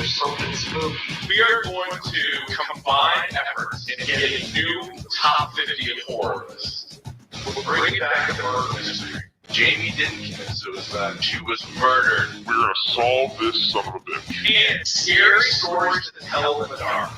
something smooth. We are going to combine efforts and get a new top 50 of horror list. We'll bring it back to murder mystery. Jamie didn't commit suicide. She was murdered. We're going to solve this son of a bitch. And scary stories to tell in the dark.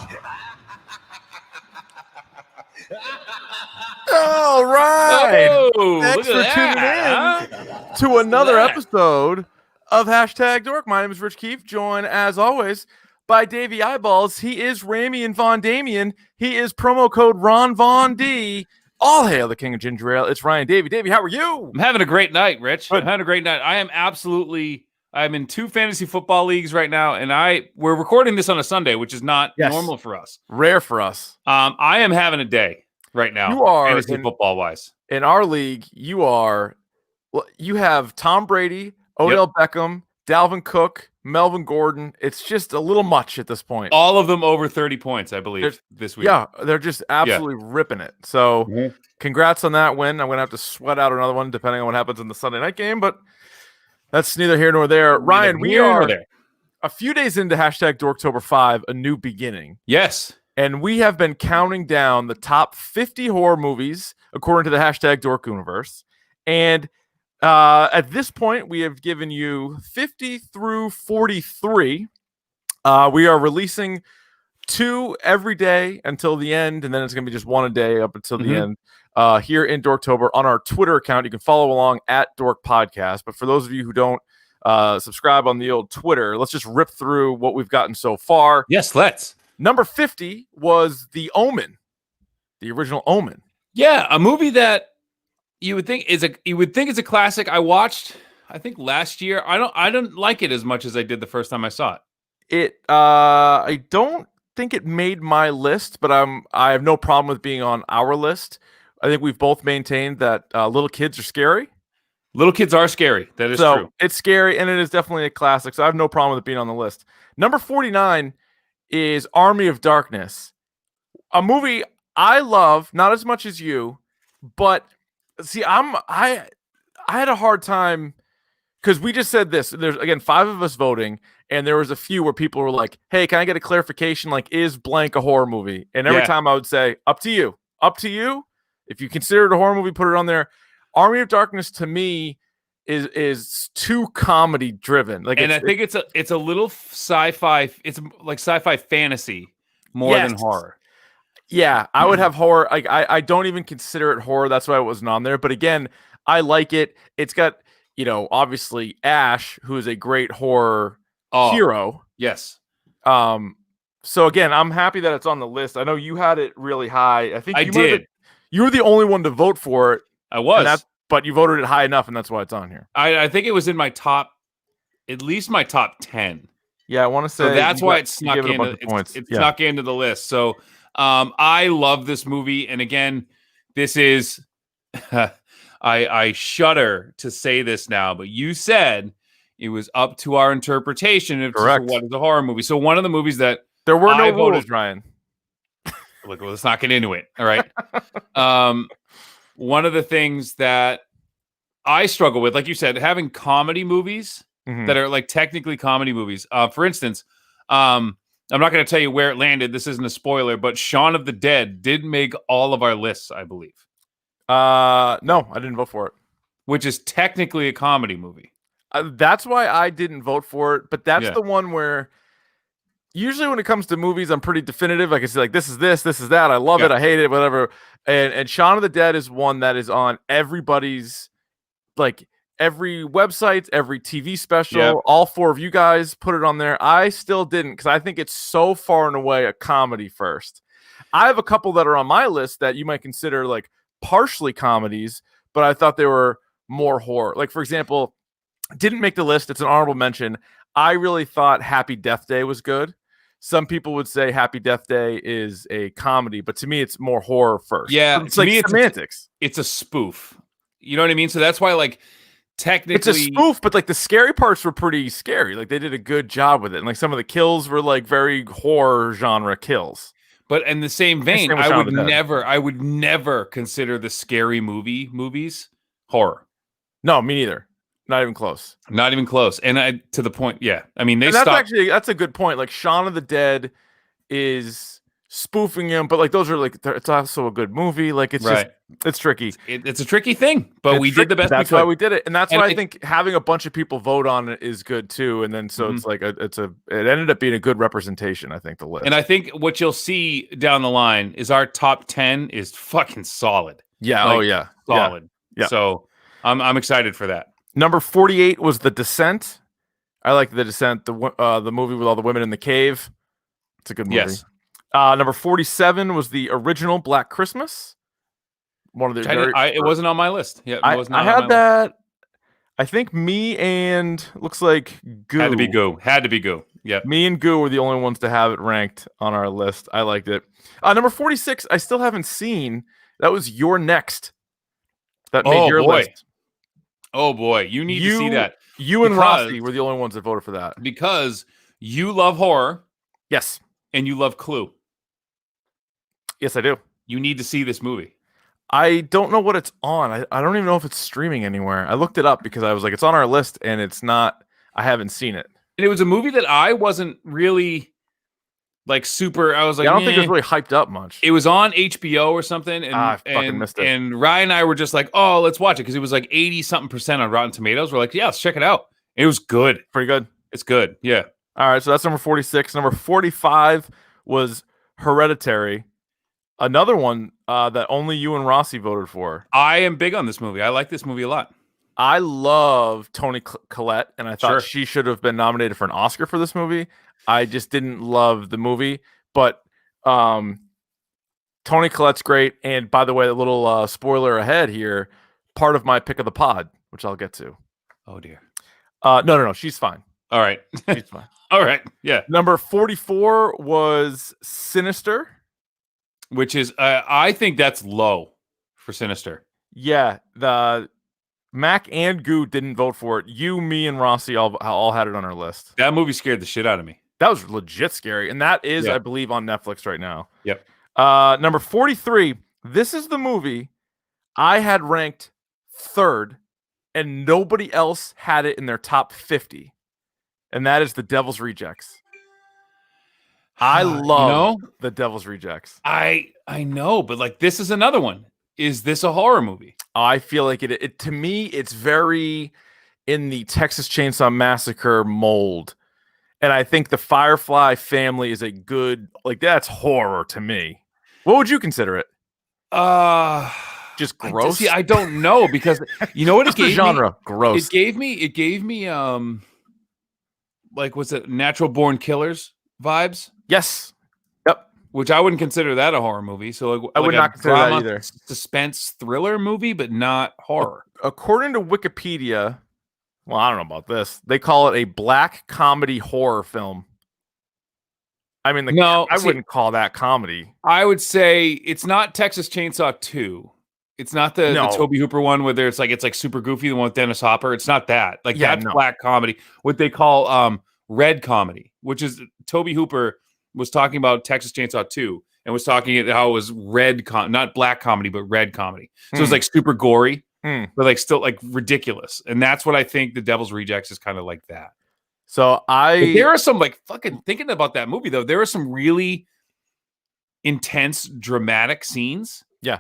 All right. Oh, Thanks for look at tuning in that, to another that. episode of Hashtag Dork. My name is Rich Keefe, joined as always by Davey Eyeballs. He is Ramian Von Damian. He is promo code Ron Von D. All hail the king of ginger ale. It's Ryan Davey. Davey, how are you? I'm having a great night, Rich. Good. I'm having a great night. I'm in 2 fantasy football leagues right now, and we're recording this on a Sunday, which is not normal for us. Rare for us. I am having a day right now. You are fantasy football wise. In our league, you have Tom Brady, Odell Beckham, Dalvin Cook, Melvin Gordon. It's just a little much at this point. All of them over 30 points, I believe, this week. Yeah, they're just absolutely ripping it. So congrats on that win. I'm going to have to sweat out another one depending on what happens in the Sunday night game, but that's neither here nor there. Ryan, we are a few days into Hashtag Dorktober 5, a new beginning. Yes. And we have been counting down the top 50 horror movies according to the Hashtag Dork Universe. And at this point, we have given you 50 through 43. We are releasing 2 every day until the end, and then it's going to be just 1 a day up until the end here in Dorktober on our Twitter account. You can follow along at Dork Podcast. But for those of you who don't subscribe on the old Twitter, let's just rip through what we've gotten so far. Yes, let's. Number 50 was The Omen, the original Omen. Yeah, a movie that you would think is a classic. I watched, I think last year. I don't like it as much as I did the first time I saw it. I don't think it made my list, but I have no problem with being on our list. I think we've both maintained that little kids are scary. Little kids are scary. That is true. It's scary, and it is definitely a classic. So I have no problem with it being on the list. Number 49 is Army of Darkness, a movie I love, not as much as you, but see, I had a hard time because we just said this. There's again 5 of us voting, and there was a few where people were like, "Hey, can I get a clarification? Like, is blank a horror movie?" And every time I would say, "Up to you, up to you. If you consider it a horror movie, put it on there." Army of Darkness to me is too comedy driven. Like, and I think it's a little sci-fi. It's like sci-fi fantasy more than horror. Yeah, I would have horror. Like I don't even consider it horror. That's why it wasn't on there. But again, I like it. It's got, obviously Ash, who is a great horror hero. Yes. So again, I'm happy that it's on the list. I know you had it really high. I think I did. You were the only one to vote for it. I was. But you voted it high enough, and that's why it's on here. I think it was in my at least my top 10. Yeah, I want to say so that's why it snuck into snuck into the list. So I love this movie, and again, this is I shudder to say this now, but you said it was up to our interpretation of what is a horror movie. So one of the movies that there were no rules, Ryan. Look, let's not get into it. All right. One of the things that I struggle with, like you said, having comedy movies that are like technically comedy movies. For instance, I'm not going to tell you where it landed. This isn't a spoiler, but Shaun of the Dead did make all of our lists, I believe. No, I didn't vote for it. Which is technically a comedy movie. That's why I didn't vote for it. But that's the one where usually when it comes to movies, I'm pretty definitive. I can say, like, this is this is that. I love it. I hate it, whatever. And Shaun of the Dead is one that is on everybody's, like, every website, every TV special. All 4 of you guys put it on there. I still didn't because I think it's so far and away a comedy first. I have a couple that are on my list that you might consider like partially comedies, but I thought they were more horror. Like, for example, didn't make the list. It's an honorable mention. I really thought Happy Death Day was good. Some people would say Happy Death Day is a comedy, but to me, it's more horror first. Yeah, it's like semantics. It's a spoof. You know what I mean? So that's why, like, technically, it's a spoof, but like the scary parts were pretty scary. Like they did a good job with it, and like some of the kills were like very horror genre kills. But in the same vein, I would never consider the scary movies horror. No, me neither. Not even close. Not even close. And to the point, yeah. I mean, that's a good point. Like Shaun of the Dead is spoofing him, but like those are like it's also a good movie. Like it's just it's tricky. It's a tricky thing, but we did the best. That's why we did it, and that's why I think having a bunch of people vote on it is good too. And then so it's like it ended up being a good representation. I think the list, and I think what you'll see down the line is our top 10 is fucking solid. Yeah. Like, solid. Yeah. So I'm excited for that. Number 48 was The Descent. I like The Descent, the movie with all the women in the cave. It's a good movie. Yes. Number 47 was the original Black Christmas. One of the it wasn't on my list. Yeah, I had that. List. I think me and looks like Goo. Had to be Goo. Yeah. Me and Goo were the only ones to have it ranked on our list. I liked it. Number 46, I still haven't seen. That was Your Next. That made your list. Oh boy, you need to see that. You and Rossi were the only ones that voted for that. Because you love horror. Yes. And you love Clue. Yes, I do. You need to see this movie. I don't know what it's on. I don't even know if it's streaming anywhere. I looked it up because I was like, it's on our list, and it's not. I haven't seen it. And it was a movie that I wasn't really like super. I was like, I don't think it was really hyped up much. It was on HBO or something, and I fucking missed it. And Ryan and I were just like, oh, let's watch it because it was like 80-something% on Rotten Tomatoes. We're like, yeah, let's check it out. It was good. Pretty good. It's good. Yeah. All right, so that's number 46. Number 45 was Hereditary. Another one that only you and Rossi voted for. I am big on this movie. I like this movie a lot. I love Toni Collette, and I thought she should have been nominated for an Oscar for this movie. I just didn't love the movie, but Toni Collette's great. And by the way, a little spoiler ahead here, part of my pick of the pod, which I'll get to. Oh, dear. No. She's fine. All right. She's fine. All right. Yeah. Number 44 was Sinister. Which is, I think that's low for Sinister. Yeah. The Mac and Goo didn't vote for it. You, me, and Rossi all had it on our list. That movie scared the shit out of me. That was legit scary. And that is, I believe, on Netflix right now. Yep. Number 43. This is the movie I had ranked third, and nobody else had it in their top 50. And that is The Devil's Rejects. I love The Devil's Rejects. I know, but like this is another one. Is this a horror movie? I feel like it to me, it's very in the Texas Chainsaw Massacre mold. And I think the Firefly family is a good, like that's horror to me. What would you consider it? Just gross? I don't know because you know what it gave genre? Me? Gross. It gave me like was it Natural Born Killers vibes? Yes. Yep. Which I wouldn't consider that a horror movie. So like, I would not consider that either. Suspense thriller movie, but not horror. According to Wikipedia, well, I don't know about this. They call it a black comedy horror film. I mean, I wouldn't call that comedy. I would say it's not Texas Chainsaw 2. It's not the Tobe Hooper one where it's like super goofy, the one with Dennis Hopper. It's not that. Like that's black comedy. What they call red comedy, which is Tobe Hooper was talking about Texas Chainsaw 2 and was talking about how it was not black comedy, but red comedy. So it was like super gory, but like still like ridiculous. And that's what I think The Devil's Rejects is kind of like that. So there are some like fucking thinking about that movie though. There are some really intense, dramatic scenes. Yeah.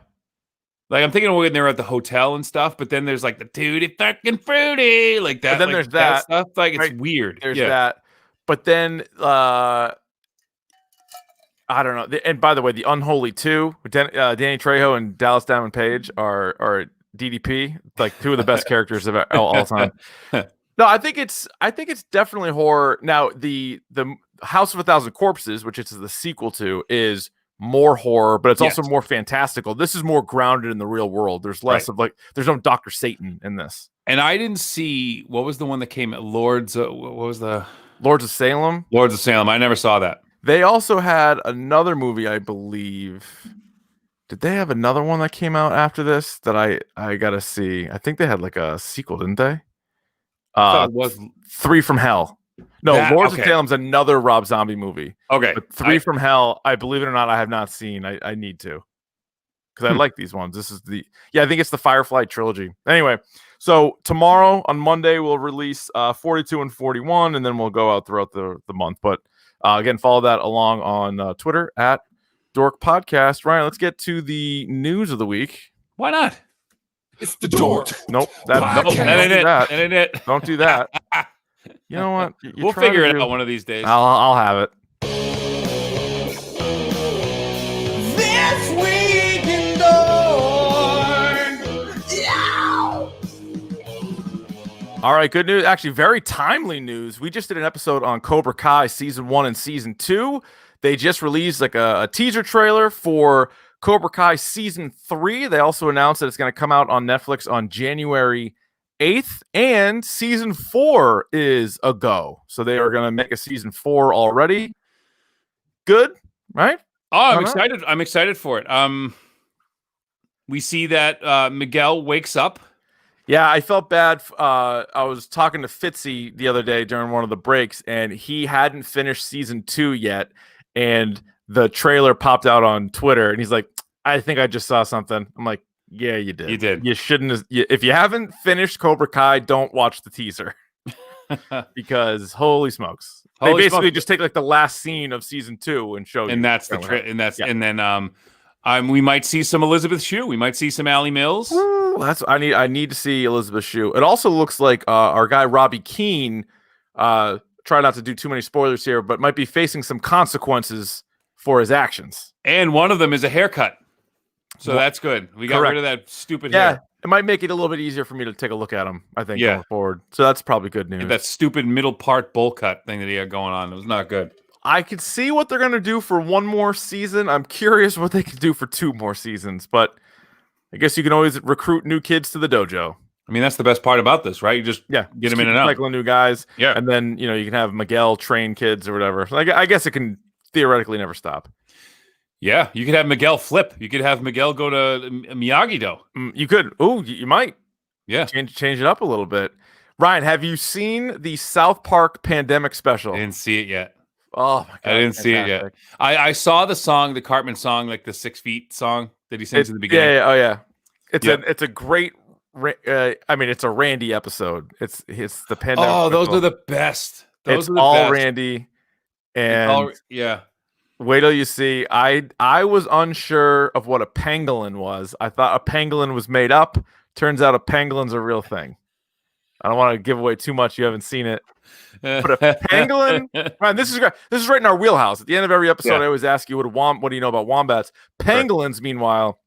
Like I'm thinking when they're at the hotel and stuff, but then there's like the tutti fucking fruity, like that. But then there's that stuff. Like it's weird. There's that. But then I don't know. And by the way, The Unholy 2 with Danny Trejo and Dallas Diamond Page are DDP, like two of the best characters of all time. No, I think it's definitely horror. Now, the House of a Thousand Corpses, which it's the sequel to, is more horror, but it's also more fantastical. This is more grounded in the real world. There's less of like, there's no Dr. Satan in this. And I didn't see, what was the one that came at Lords of Salem? Lords of Salem. I never saw that. They also had another movie, I believe. Did they have another one that came out after this that I gotta see? I think they had like a sequel, didn't they? It was Three from Hell. No, Lords of Salem's another Rob Zombie movie. Okay. But Three from Hell, I believe it or not, I have not seen. I need to. Because I like these ones. This is I think it's the Firefly trilogy. Anyway, So tomorrow on Monday we'll release 42 and 41, and then we'll go out throughout the month. But again, follow that along on Twitter at Dork Podcast. Ryan, let's get to the news of the week. Why not? It's the Dork. Nope, that ain't it. That ain't it. Don't do that. You know what? We'll figure it out one of these days. I'll have it. This week in Dork. Yeah. All right, good news. Actually, very timely news. We just did an episode on Cobra Kai season 1 and season 2. They just released like a teaser trailer for Cobra Kai season 3. They also announced that it's going to come out on Netflix on January 8th, and season 4 is a go. So they are going to make a season 4 already. Good, right? Oh, I'm excited. I'm excited for it. We see that Miguel wakes up. Yeah, I felt bad. I was talking to Fitzy the other day during one of the breaks, and he hadn't finished season 2 yet. And the trailer popped out on Twitter, and he's like, I think I just saw something. I'm like, yeah, you did. You did. You shouldn't. If you haven't finished Cobra Kai, don't watch the teaser. Because holy smokes. They basically just take like the last scene of season 2 and show you. And that's and then we might see some Elizabeth Shue. We might see some Allie Mills. Woo, I need to see Elizabeth Shue. It also looks like our guy Robbie Keane, try not to do too many spoilers here, but might be facing some consequences for his actions. And one of them is a haircut. So that's good. We got rid of that stupid hair. It might make it a little bit easier for me to take a look at him, I think, going forward. So that's probably good news. That stupid middle part bowl cut thing that he had going on. It was not good. I could see what they're going to do for one more season. I'm curious what they could do for 2 more seasons, but I guess you can always recruit new kids to the dojo. I mean, that's the best part about this, right? You just get them in and out. Cycling new guys. Yeah. And then, you can have Miguel train kids or whatever. So I guess it can theoretically never stop. Yeah. You could have Miguel flip. You could have Miguel go to Miyagi-Do. You could. Oh, you might. Yeah. Change it up a little bit. Ryan, have you seen the South Park pandemic special? I didn't see it yet. Oh, my God. I didn't see it yet. I saw the song, the Cartman song, like the 6 Feet song that he sings in the beginning. Yeah. Oh, yeah. It's a great... it's a Randy episode. It's the pandemic. Oh, those are the best. It's all Randy, and wait till you see. I was unsure of what a pangolin was. I thought a pangolin was made up. Turns out a pangolin's a real thing. I don't want to give away too much. You haven't seen it, but a pangolin. Man, this is right in our wheelhouse. At the end of every episode, I always ask you, what do you know about wombats? Pangolins, meanwhile,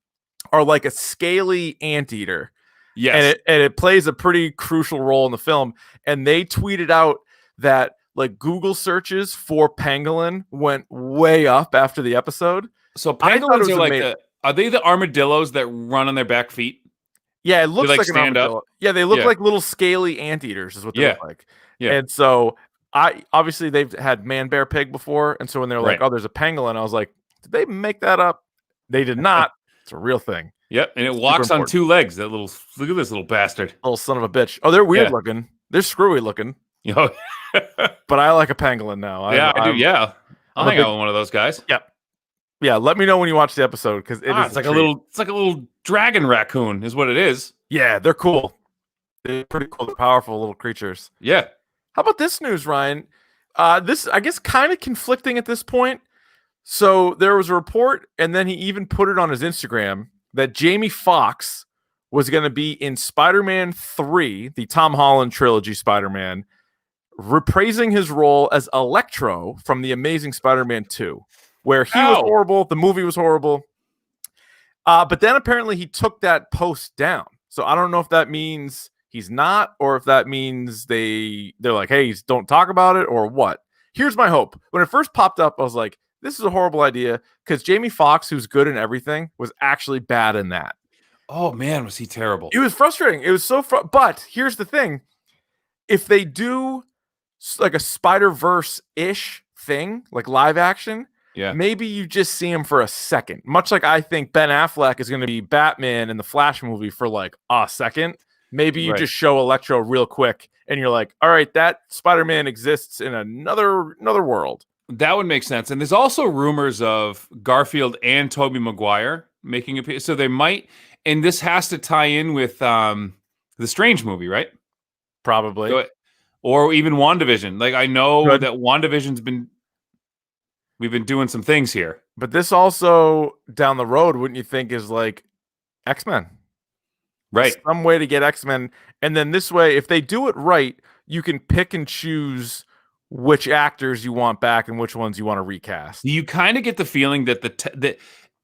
are like a scaly anteater. Yes. And it plays a pretty crucial role in the film. And they tweeted out that like Google searches for pangolin went way up after the episode. So pangolins are like are they the armadillos that run on their back feet? Yeah, it looks like an armadillo. up. Yeah, they look like little scaly anteaters is what they look like. Yeah. And so obviously they've had man bear pig before. And so when they're like, oh, there's a pangolin, I was like, did they make that up? They did not. It's a real thing. Yep, and it walks on 2 legs. Look at this little bastard. Little son of a bitch. Oh, they're weird looking. They're screwy looking. But I like a pangolin now. I do. Yeah, I'll hang out with one of those guys. Yep. Yeah. Let me know when you watch the episode because it's like a little dragon raccoon, is what it is. Yeah, they're cool. They're pretty cool. They're powerful little creatures. Yeah. How about this news, Ryan? This I guess kind of conflicting at this point. So there was a report, and then he even put it on his Instagram, that Jamie Foxx was going to be in Spider-Man 3, the Tom Holland trilogy Spider-Man, reprising his role as Electro from The Amazing Spider-Man 2, where he was horrible, the movie was horrible. But then apparently he took that post down. So I don't know if that means he's not, or if that means they're like, hey, don't talk about it, or what. Here's my hope. When it first popped up, I was like, this is a horrible idea, because Jamie Foxx, who's good in everything, was actually bad in that. Oh, man, was he terrible. It was frustrating. It was so but here's the thing. If they do like a Spider-Verse-ish thing, like live action, maybe you just see him for a second. Much like I think Ben Affleck is going to be Batman in the Flash movie for like a second. Maybe you just show Electro real quick, and you're like, all right, that Spider-Man exists in another world. That would make sense. And there's also rumors of Garfield and Tobey Maguire making a... So they might... And this has to tie in with The Strange movie, right? Probably. Or even WandaVision. Like, I know that WandaVision's we've been doing some things here. But this also, down the road, wouldn't you think, is like X-Men? Right. Some way to get X-Men. And then this way, if they do it right, you can pick and choose which actors you want back and which ones you want to recast. You kind of get the feeling that that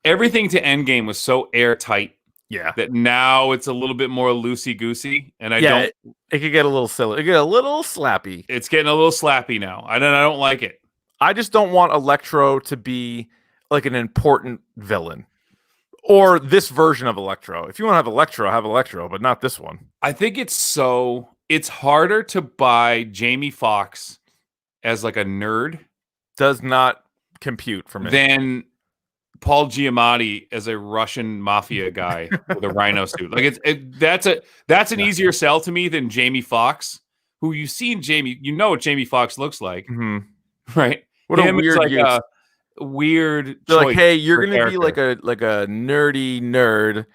everything to Endgame was so airtight. Yeah. That now it's a little bit more loosey-goosey. And it could get a little silly. It could get a little slappy. It's getting a little slappy now. I don't like it. I just don't want Electro to be like an important villain. Or this version of Electro. If you want to have Electro, but not this one. I think it's harder to buy Jamie Foxx as like a nerd. Does not compute for me. Than Paul Giamatti as a Russian mafia guy with a rhino suit. Like that's an easier sell to me than Jamie Foxx, who you've seen what Jamie Foxx looks like. Mm-hmm. Right? What a weird weird They're like, hey, you're gonna be like a nerdy nerd,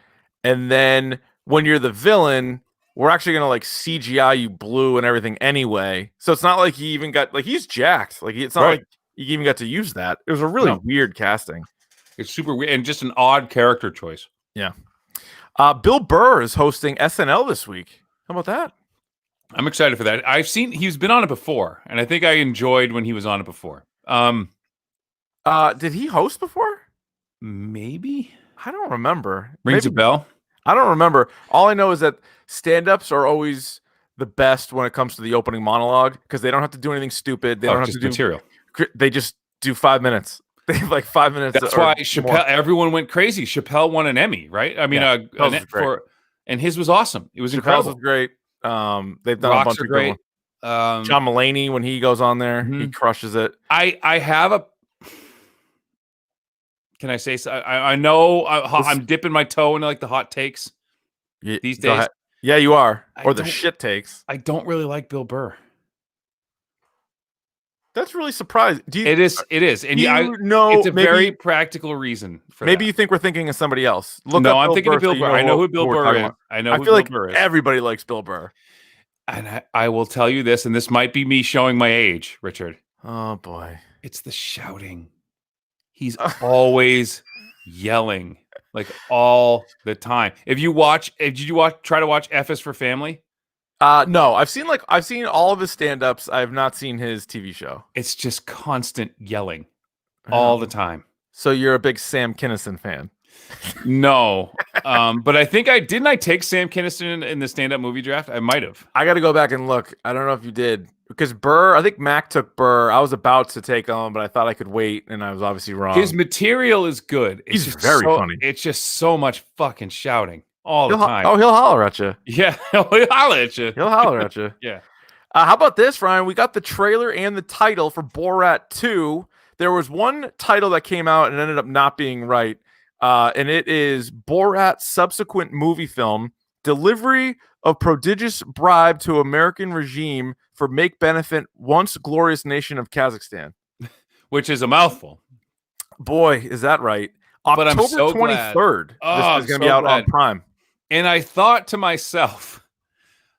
and then when you're the villain, we're actually gonna like CGI you blue and everything anyway. So it's not like he even got like he's jacked. Like it's not like he even got to use that. It was a really weird casting. It's super weird and just an odd character choice. Yeah. Bill Burr is hosting SNL this week. How about that? I'm excited for that. He's been on it before, and I think I enjoyed when he was on it before. Did he host before? Maybe. I don't remember. Rings a bell. I don't remember. All I know is that stand-ups are always the best when it comes to the opening monologue because they don't have to do anything stupid. They don't have to do material. They just do 5 minutes. They have like 5 minutes. That's why Chappelle. Everyone went crazy. Chappelle won an Emmy, right? I mean, and his was awesome. It was incredible. Was great. They've done a bunch of great. John Mulaney, when he goes on there, he crushes it. I have a. Can I say so? I know I'm dipping my toe into like the hot takes these days. Yeah, you are. Or the shit takes. I don't really like Bill Burr. That's really surprising. It is. And it's a very practical reason for maybe you think we're thinking of somebody else. I'm thinking of Bill Burr. I know who Bill Burr is. I feel like everybody likes Bill Burr. And I will tell you this, and this might be me showing my age, Richard. Oh, boy. It's the shouting. He's always yelling, like all the time. Did you try to watch F is for Family? No, I've seen all of his stand-ups. I have not seen his TV show. It's just constant yelling all the time. So you're a big Sam Kinison fan? No, but I think I take Sam Kinison in the stand-up movie draft. I might have. I got to go back and look. I don't know if you did because Burr. I think Mac took Burr. I was about to take him, but I thought I could wait, and I was obviously wrong. His material is good. He's very funny. It's just so much fucking shouting all the time. He'll holler at you. Yeah, he'll holler at you. He'll holler at you. Yeah. How about this, Ryan? We got the trailer and the title for Borat 2. There was one title that came out and ended up not being right. And it is Borat's subsequent movie film, Delivery of Prodigious Bribe to American Regime for Make Benefit Once Glorious Nation of Kazakhstan. Which is a mouthful. Boy, is that right. October 23rd. This is going to be out on Prime. And I thought to myself,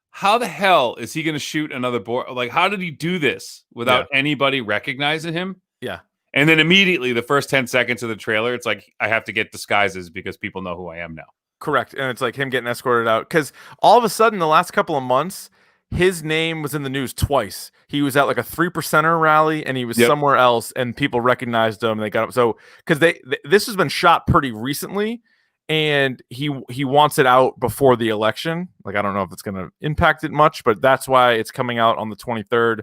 how the hell is he going to shoot another Borat? Like, how did he do this without anybody recognizing him? Yeah. And then immediately, the first 10 seconds of the trailer, it's like, I have to get disguises because people know who I am now. Correct. And it's like him getting escorted out. Because all of a sudden, the last couple of months, his name was in the news twice. He was at like a 3%er rally and he was somewhere else and people recognized him. And they got him. So, because this has been shot pretty recently and he wants it out before the election. Like, I don't know if it's going to impact it much, but that's why it's coming out on the 23rd.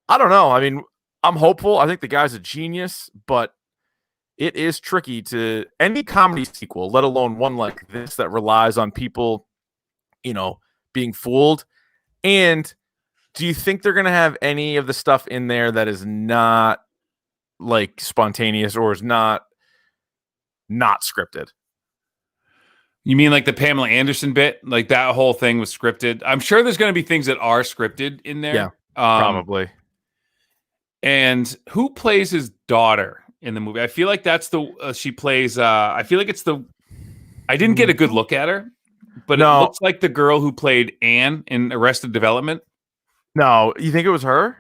I don't know. I mean, I'm hopeful. I think the guy's a genius, but it is tricky to any comedy sequel, let alone one like this that relies on people, being fooled. And do you think they're going to have any of the stuff in there that is not like spontaneous or is not scripted? You mean like the Pamela Anderson bit? Like that whole thing was scripted? I'm sure there's going to be things that are scripted in there. Yeah, probably. And who plays his daughter in the movie? I feel like that's she plays. I feel like it's I didn't get a good look at her, but No. it looks like the girl who played Anne in Arrested Development. No, you think it was her?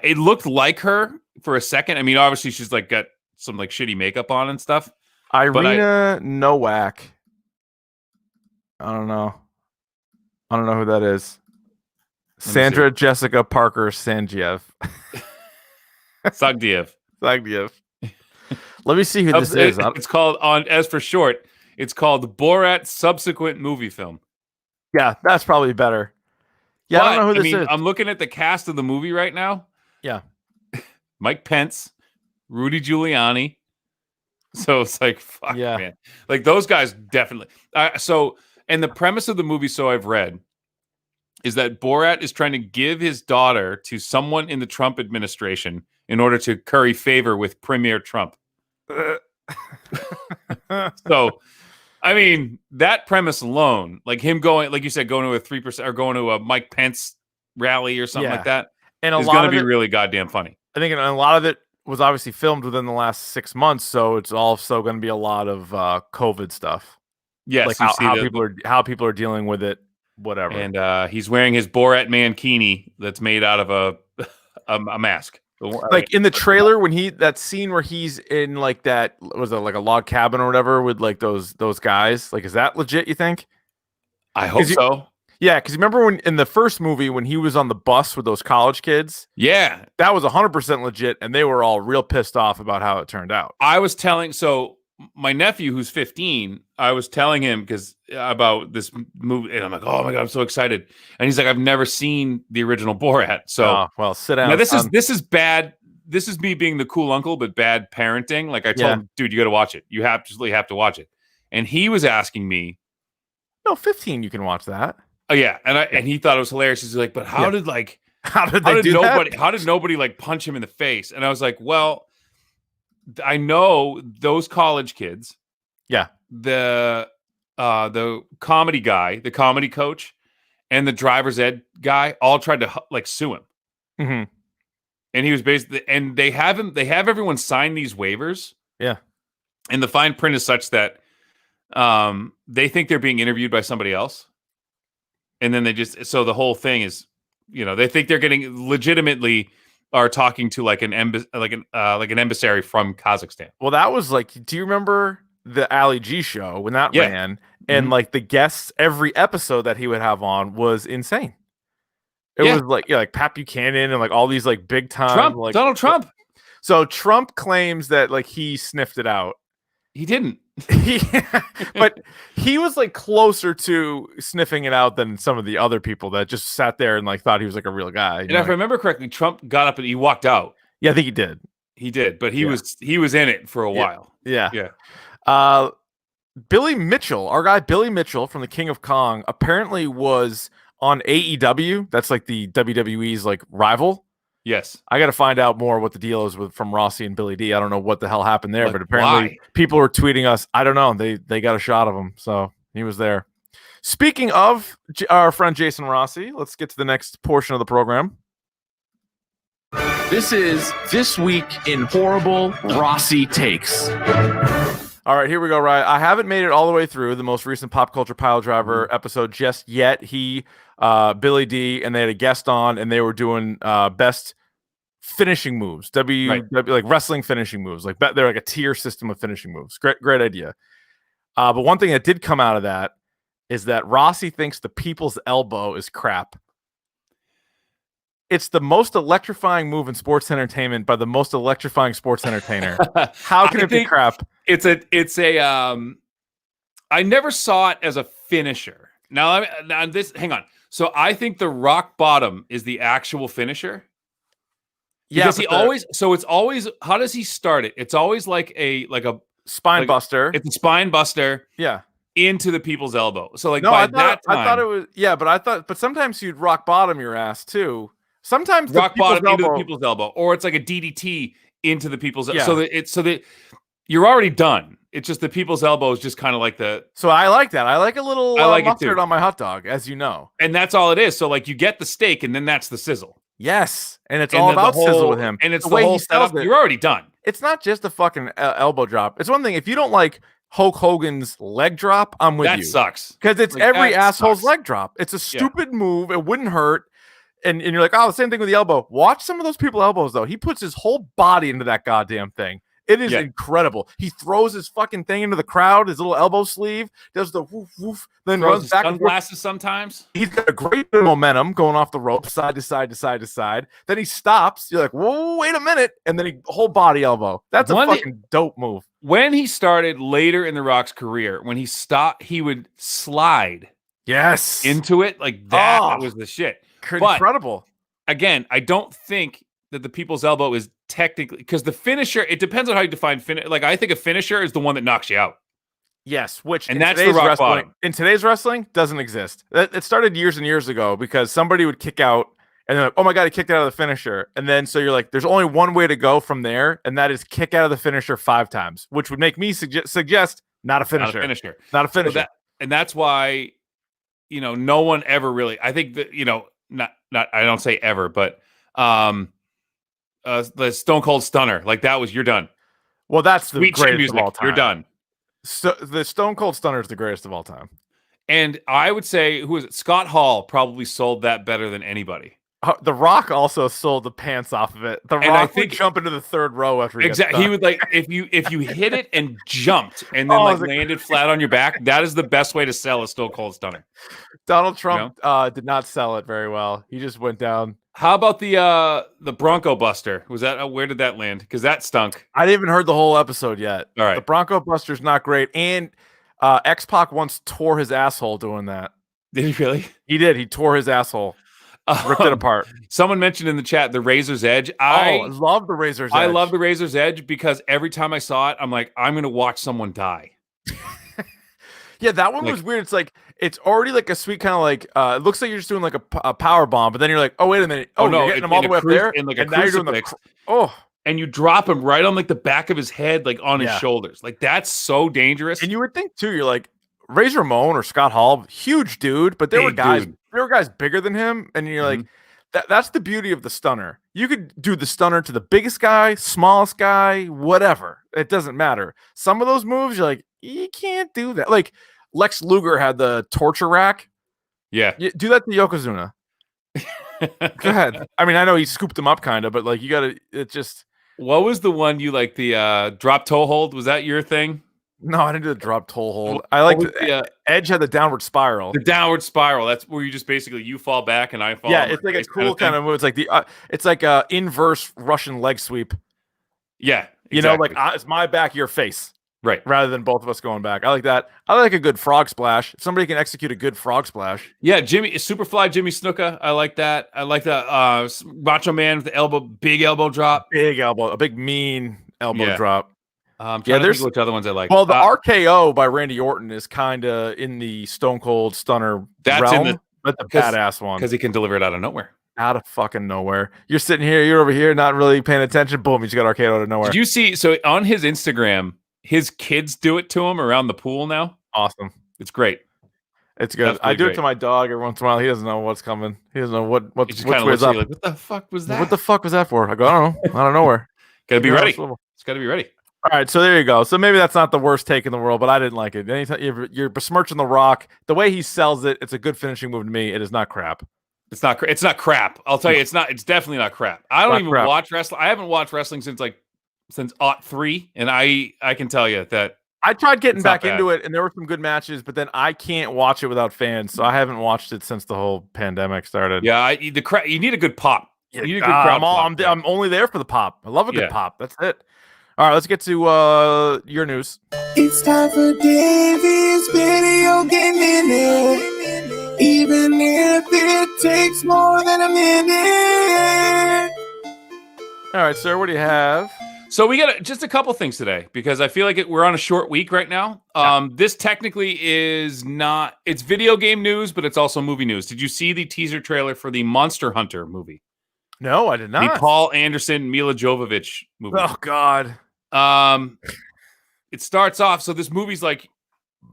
It looked like her for a second. I mean, obviously she's like got some like shitty makeup on and stuff. Irina Nowak. I don't know who that is. Sandra Jessica Parker Sangiev. Sagdiev. Let me see who this is. It's called as for short, it's called Borat subsequent movie film. Yeah, that's probably better. Yeah, I don't know who this is. I'm looking at the cast of the movie right now. Yeah. Mike Pence, Rudy Giuliani. So it's like, fuck, man. Like those guys definitely. And the premise of the movie, so I've read, is that Borat is trying to give his daughter to someone in the Trump administration in order to curry favor with Premier Trump. So, I mean, that premise alone, like him going, like you said, going to a 3% or going to a Mike Pence rally or something like that, and is going to be really goddamn funny. I think a lot of it was obviously filmed within the last 6 months, so it's also going to be a lot of COVID stuff. Yes, like how people are dealing with it, whatever. And he's wearing his Borat mankini that's made out of a mask. Like in the trailer when that scene where he's in like that, was it like a log cabin or whatever with like those guys, like is that legit, you think? I hope so. Yeah, because remember when in the first movie when he was on the bus with those college kids? Yeah, that was 100% legit, and they were all real pissed off about how it turned out. I was telling my nephew who's 15, I was telling him about this movie, and I'm like, oh my god, I'm so excited. And he's like, I've never seen the original Borat. So well, sit down. Now this is bad. This is me being the cool uncle, but bad parenting. Like I told him, dude, you got to watch it. You absolutely have to watch it. And he was asking me, no, 15, you can watch that. Oh yeah, and he thought it was hilarious. He's like, but how did nobody like punch him in the face? And I was like, well, I know those college kids. Yeah. The comedy guy, the comedy coach, and the driver's ed guy all tried to like sue him. Mm-hmm. And he was basically, and they have everyone sign these waivers. Yeah. And the fine print is such that they think they're being interviewed by somebody else. And then so the whole thing is, they think they're getting legitimately are talking to like an emissary from Kazakhstan. Well, that was like, do you remember the Ali G show when that ran? And like the guests, every episode that he would have on was insane. It was like Pat Buchanan and like all these like big time Donald Trump. So Trump claims that like he sniffed it out. He didn't. But he was like closer to sniffing it out than some of the other people that just sat there and like thought he was like a real guy. And if I remember correctly, Trump got up and he walked out. Yeah, I think he did. He did, but he was in it for a while. Yeah. Billy Mitchell, our guy Billy Mitchell from the King of Kong, apparently was on AEW. That's like the WWE's like rival. Yes. I got to find out more what the deal is from Rossi and Billy D. I don't know what the hell happened there, but apparently people were tweeting us. I don't know. They got a shot of him. So he was there. Speaking of our friend Jason Rossi, let's get to the next portion of the program. This is This Week in Horrible Rossi Takes. All right, here we go, Ryan. I haven't made it all the way through the most recent Pop Culture Pile Driver episode just yet. Billy D, and they had a guest on, and they were doing best finishing moves, like wrestling finishing moves. Like they're like a tier system of finishing moves. Great idea. But one thing that did come out of that is that Rossi thinks the people's elbow is crap. It's the most electrifying move in sports entertainment by the most electrifying sports entertainer. How can it be crap? It's a I never saw it as a finisher. Now hang on. So I think the rock bottom is the actual finisher. Because it's always, how does he start it? It's always like a spine buster. It's a spine buster. Yeah. Into the people's elbow. So like I thought it was, but sometimes you'd rock bottom your ass too. Sometimes rock bottom into the people's elbow, or it's like a DDT into the people's elbow. So that you're already done. It's just the people's elbow is just kind of like the. So I like that. I like a little mustard on my hot dog, as you know. And that's all it is. So like you get the steak, and then that's the sizzle. Yes, and it's all about sizzle with him. And it's the way he setup. You're already done. It's not just a fucking elbow drop. It's one thing if you don't like Hulk Hogan's leg drop, I'm with that you. sucks. Because it's Like, every that asshole's sucks. leg drop. It's a stupid move. It wouldn't hurt. And you're like, oh, the same thing with the elbow. Watch some of those people elbows, though. He puts his whole body into that goddamn thing. It is incredible. He throws his fucking thing into the crowd, his little elbow sleeve, does the woof, woof, then Throws runs his back. sunglasses sometimes. He's got a great bit of momentum going off the rope, side to side to side to side. Then he stops. You're like, whoa, wait a minute. And then he whole body elbow. That's a fucking dope move. When he started later in The Rock's career, when he stopped, he would slide into it. Like that was the shit. Incredible. But, again, I don't think that the people's elbow is technically, because the finisher, it depends on how you define finish. Like, I think a finisher is the one that knocks you out. Yes, which and that's the rock bottom. In today's wrestling doesn't exist. It started years and years ago because somebody would kick out and then, like, oh my God, he kicked out of the finisher. And then so you're like, there's only one way to go from there, and that is kick out of the finisher 5 times, which would make me suggest not a finisher. Not a finisher. So and that's why, no one ever really, I think that, not I don't say ever, but the Stone Cold Stunner, like that was, you're done. Well, that's the greatest of all time. You're done. So the Stone Cold Stunner is the greatest of all time. And I would say, who is it? Scott Hall probably sold that better than anybody. The Rock also sold the pants off of it. The Rock would jump into the third row after exactly. He would, like, if you hit it and jumped and then landed flat on your back, that is the best way to sell a Stone Cold Stunner. Donald Trump did not sell it very well. He just went down. How about the Bronco Buster? Was that where did that land? Because that stunk. I didn't even heard the whole episode yet. All right, the Bronco Buster's not great, and X-Pac once tore his asshole doing that. Did he really? He did. He tore his asshole. Ripped it apart. Someone mentioned in the chat the Razor's Edge. I love the Razor's Edge. I love the Razor's Edge because every time I saw it, I'm like, I'm going to watch someone die. Yeah, that one was weird. It's like, it's already like a sweet kind of like, it looks like you're just doing like a power bomb, but then you're like, oh, wait a minute. Oh, no, you're getting him all the way up there. And like now you're doing the, and you drop him right on like the back of his head, like on his shoulders. Like, that's so dangerous. And you would think too, you're like, Razor Ramon or Scott Hall, huge dude, but there were guys bigger than him, and you're like, that's the beauty of the stunner. You could do the stunner to the biggest guy, smallest guy, whatever. It doesn't matter. Some of those moves, you're like, you can't do that. Like Lex Luger had the torture rack. Yeah, do that to Yokozuna. Go ahead. I mean, I know he scooped him up kind of, but like you gotta. It just. What was the one you like? The drop toe hold? Was that your thing? No, I didn't do the drop toe hold. I like the Edge had the downward spiral. The downward spiral. That's where you just basically you fall back and I fall. Yeah, it's like a cool kind of move. It's like it's like a inverse Russian leg sweep. Yeah, exactly. You know, like it's my back, your face, right? Rather than both of us going back. I like that. I like a good frog splash. If somebody can execute a good frog splash. Yeah, Superfly Jimmy Snuka. I like that. I like the Macho Man with the big elbow drop. Big elbow, a big mean elbow drop. There's which other ones I like. Well, the RKO by Randy Orton is kind of in the Stone Cold Stunner realm, but the badass one because he can deliver it out of nowhere. Out of fucking nowhere. You're sitting here, you're over here, not really paying attention. Boom, you just got RKO out of nowhere. Did you see? So on his Instagram, his kids do it to him around the pool now. Awesome. It's great. It's good. I do it to my dog every once in a while. He doesn't know what's coming. He doesn't know which way's up. Like, what the fuck was that? What the fuck was that for? I go, I don't know. Out of nowhere. Gotta be ready. It's gotta be ready. All right, so there you go. So maybe that's not the worst take in the world, but I didn't like it. Anytime you're besmirching The Rock, the way he sells it, it's a good finishing move to me. It is not crap. It's not crap. I'll tell you, it's not. It's definitely not crap. I don't even watch wrestling. I haven't watched wrestling since '03, and I can tell you that I tried getting back into it, and there were some good matches, but then I can't watch it without fans, so I haven't watched it since the whole pandemic started. Yeah, you need a good pop. You need a good crowd. I'm only there for the pop. I love a good pop. That's it. All right, let's get to your news. It's time for Davey's video game minute, even if it takes more than a minute. All right, sir, what do you have? So we got just a couple things today because I feel like we're on a short week right now. This technically is not. It's video game news, but it's also movie news. Did you see the teaser trailer for the Monster Hunter movie? No, I did not. The Paul Anderson, Mila Jovovich movie. Oh God. It starts off. So this movie's like,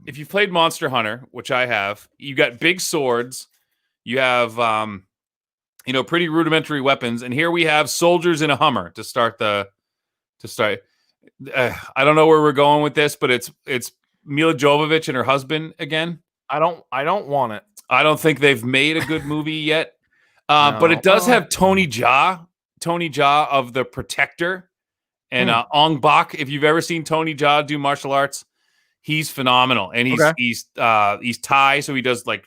if you've played Monster Hunter, which I have, you got big swords. You have, pretty rudimentary weapons. And here we have soldiers in a Hummer to start. I don't know where we're going with this, but it's Mila Jovovich and her husband again. I don't want it. I don't think they've made a good movie yet. No. But it does have Tony Jaa of The Protector, and Ong Bak. If you've ever seen Tony Jaa do martial arts, he's phenomenal. And he's Thai, so he does like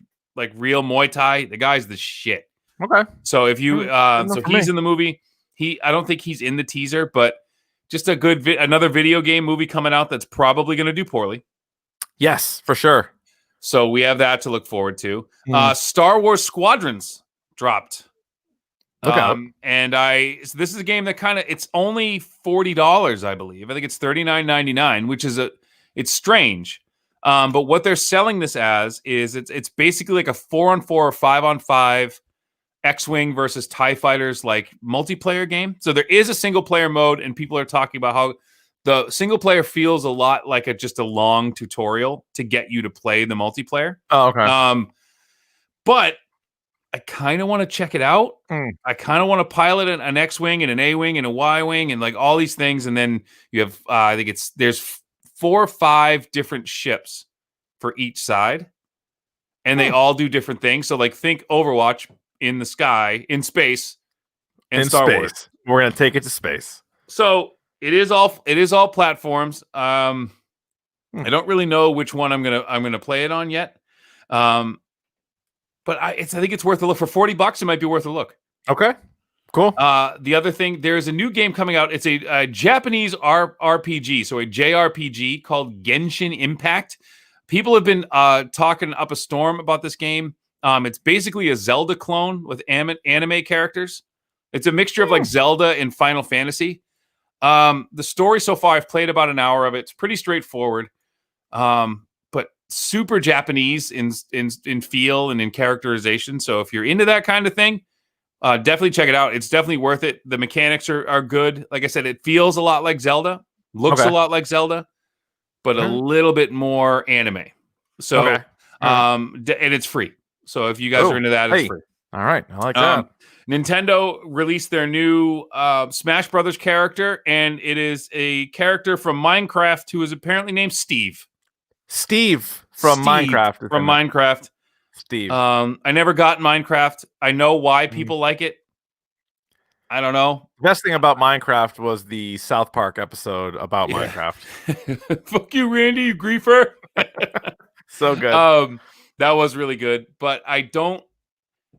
real Muay Thai. The guy's the shit. Okay. So if you so he's in the movie. I don't think he's in the teaser, but just a good another video game movie coming out that's probably going to do poorly. Yes, for sure. So we have that to look forward to. Star Wars Squadrons dropped. Okay. So this is a game that it's only $40, I believe. I think it's $39.99, which is it's strange. But what they're selling this as is it's basically like a 4-on-4 or 5-on-5 X-Wing versus TIE Fighters like multiplayer game. So there is a single player mode, and people are talking about how the single player feels a lot like just a long tutorial to get you to play the multiplayer. Oh, okay. But I kind of want to check it out. I kind of want to pilot an X-Wing and an A-Wing and a Y-Wing and like all these things. And then you have, I think there's 4 or 5 different ships for each side, and they all do different things. So like think Overwatch in the sky, in space, and Star Wars. We're going to take it to space. So it is all platforms. I don't really know which one I'm gonna play it on yet. But I think it's worth a look. For $40, it might be worth a look. Okay, cool. The other thing, there's a new game coming out. It's a Japanese RPG, so a JRPG called Genshin Impact. People have been talking up a storm about this game. It's basically a Zelda clone with anime characters. It's a mixture of like Zelda and Final Fantasy. The story so far, I've played about an hour of it. It's pretty straightforward. But super Japanese in feel and in characterization. So if you're into that kind of thing, definitely check it out. It's definitely worth it. The mechanics are good. Like I said, it feels a lot like Zelda, looks a lot like Zelda, but a little bit more anime. So, and it's free. So if you guys are into that, it's free. All right. I like that. Nintendo released their new Smash Brothers character, and it is a character from Minecraft who is apparently named Steve. Steve from Minecraft. From Minecraft. Steve. I never got Minecraft. I know why people like it. I don't know. The best thing about Minecraft was the South Park episode about Minecraft. Fuck you, Randy, you griefer. So good. That was really good, but I don't.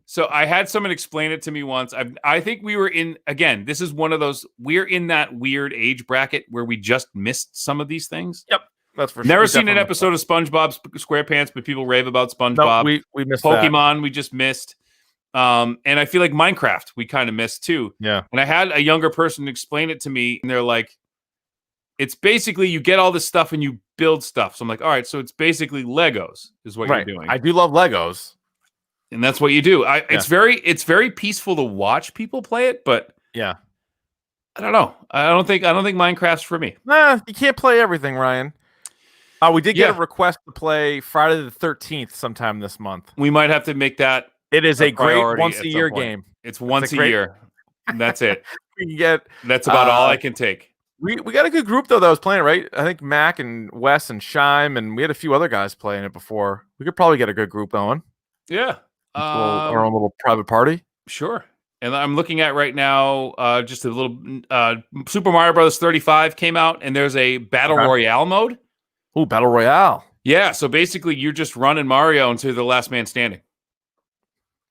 So I had someone explain it to me once. I think we were again, this is one of those, we're in that weird age bracket where we just missed some of these things. Yep. That's for sure. Never seen an episode of SpongeBob SquarePants, but people rave about SpongeBob. No, we missed Pokemon, that. We just missed. And I feel like Minecraft, we kind of missed too. Yeah. And I had a younger person explain it to me, and they're like, it's basically you get all this stuff and you build stuff. So I'm like, all right, so it's basically Legos is what you're doing. I do love Legos. And that's what you do. It's very peaceful to watch people play it, but yeah, I don't know. I don't think Minecraft's for me. Nah, you can't play everything, Ryan. We did get a request to play Friday the 13th sometime this month. We might have to make that. It is a great once a year game. It's once a year. That's it. That's about all I can take. We got a good group though that was playing it, right? I think Mac and Wes and Shime, and we had a few other guys playing it before. We could probably get a good group going. Yeah. Our own little private party. Sure. And I'm looking at right now, just a little Super Mario Bros. 35 came out, and there's a Battle Royale mode. Ooh, Battle Royale. Yeah, so basically you're just running Mario until the last man standing.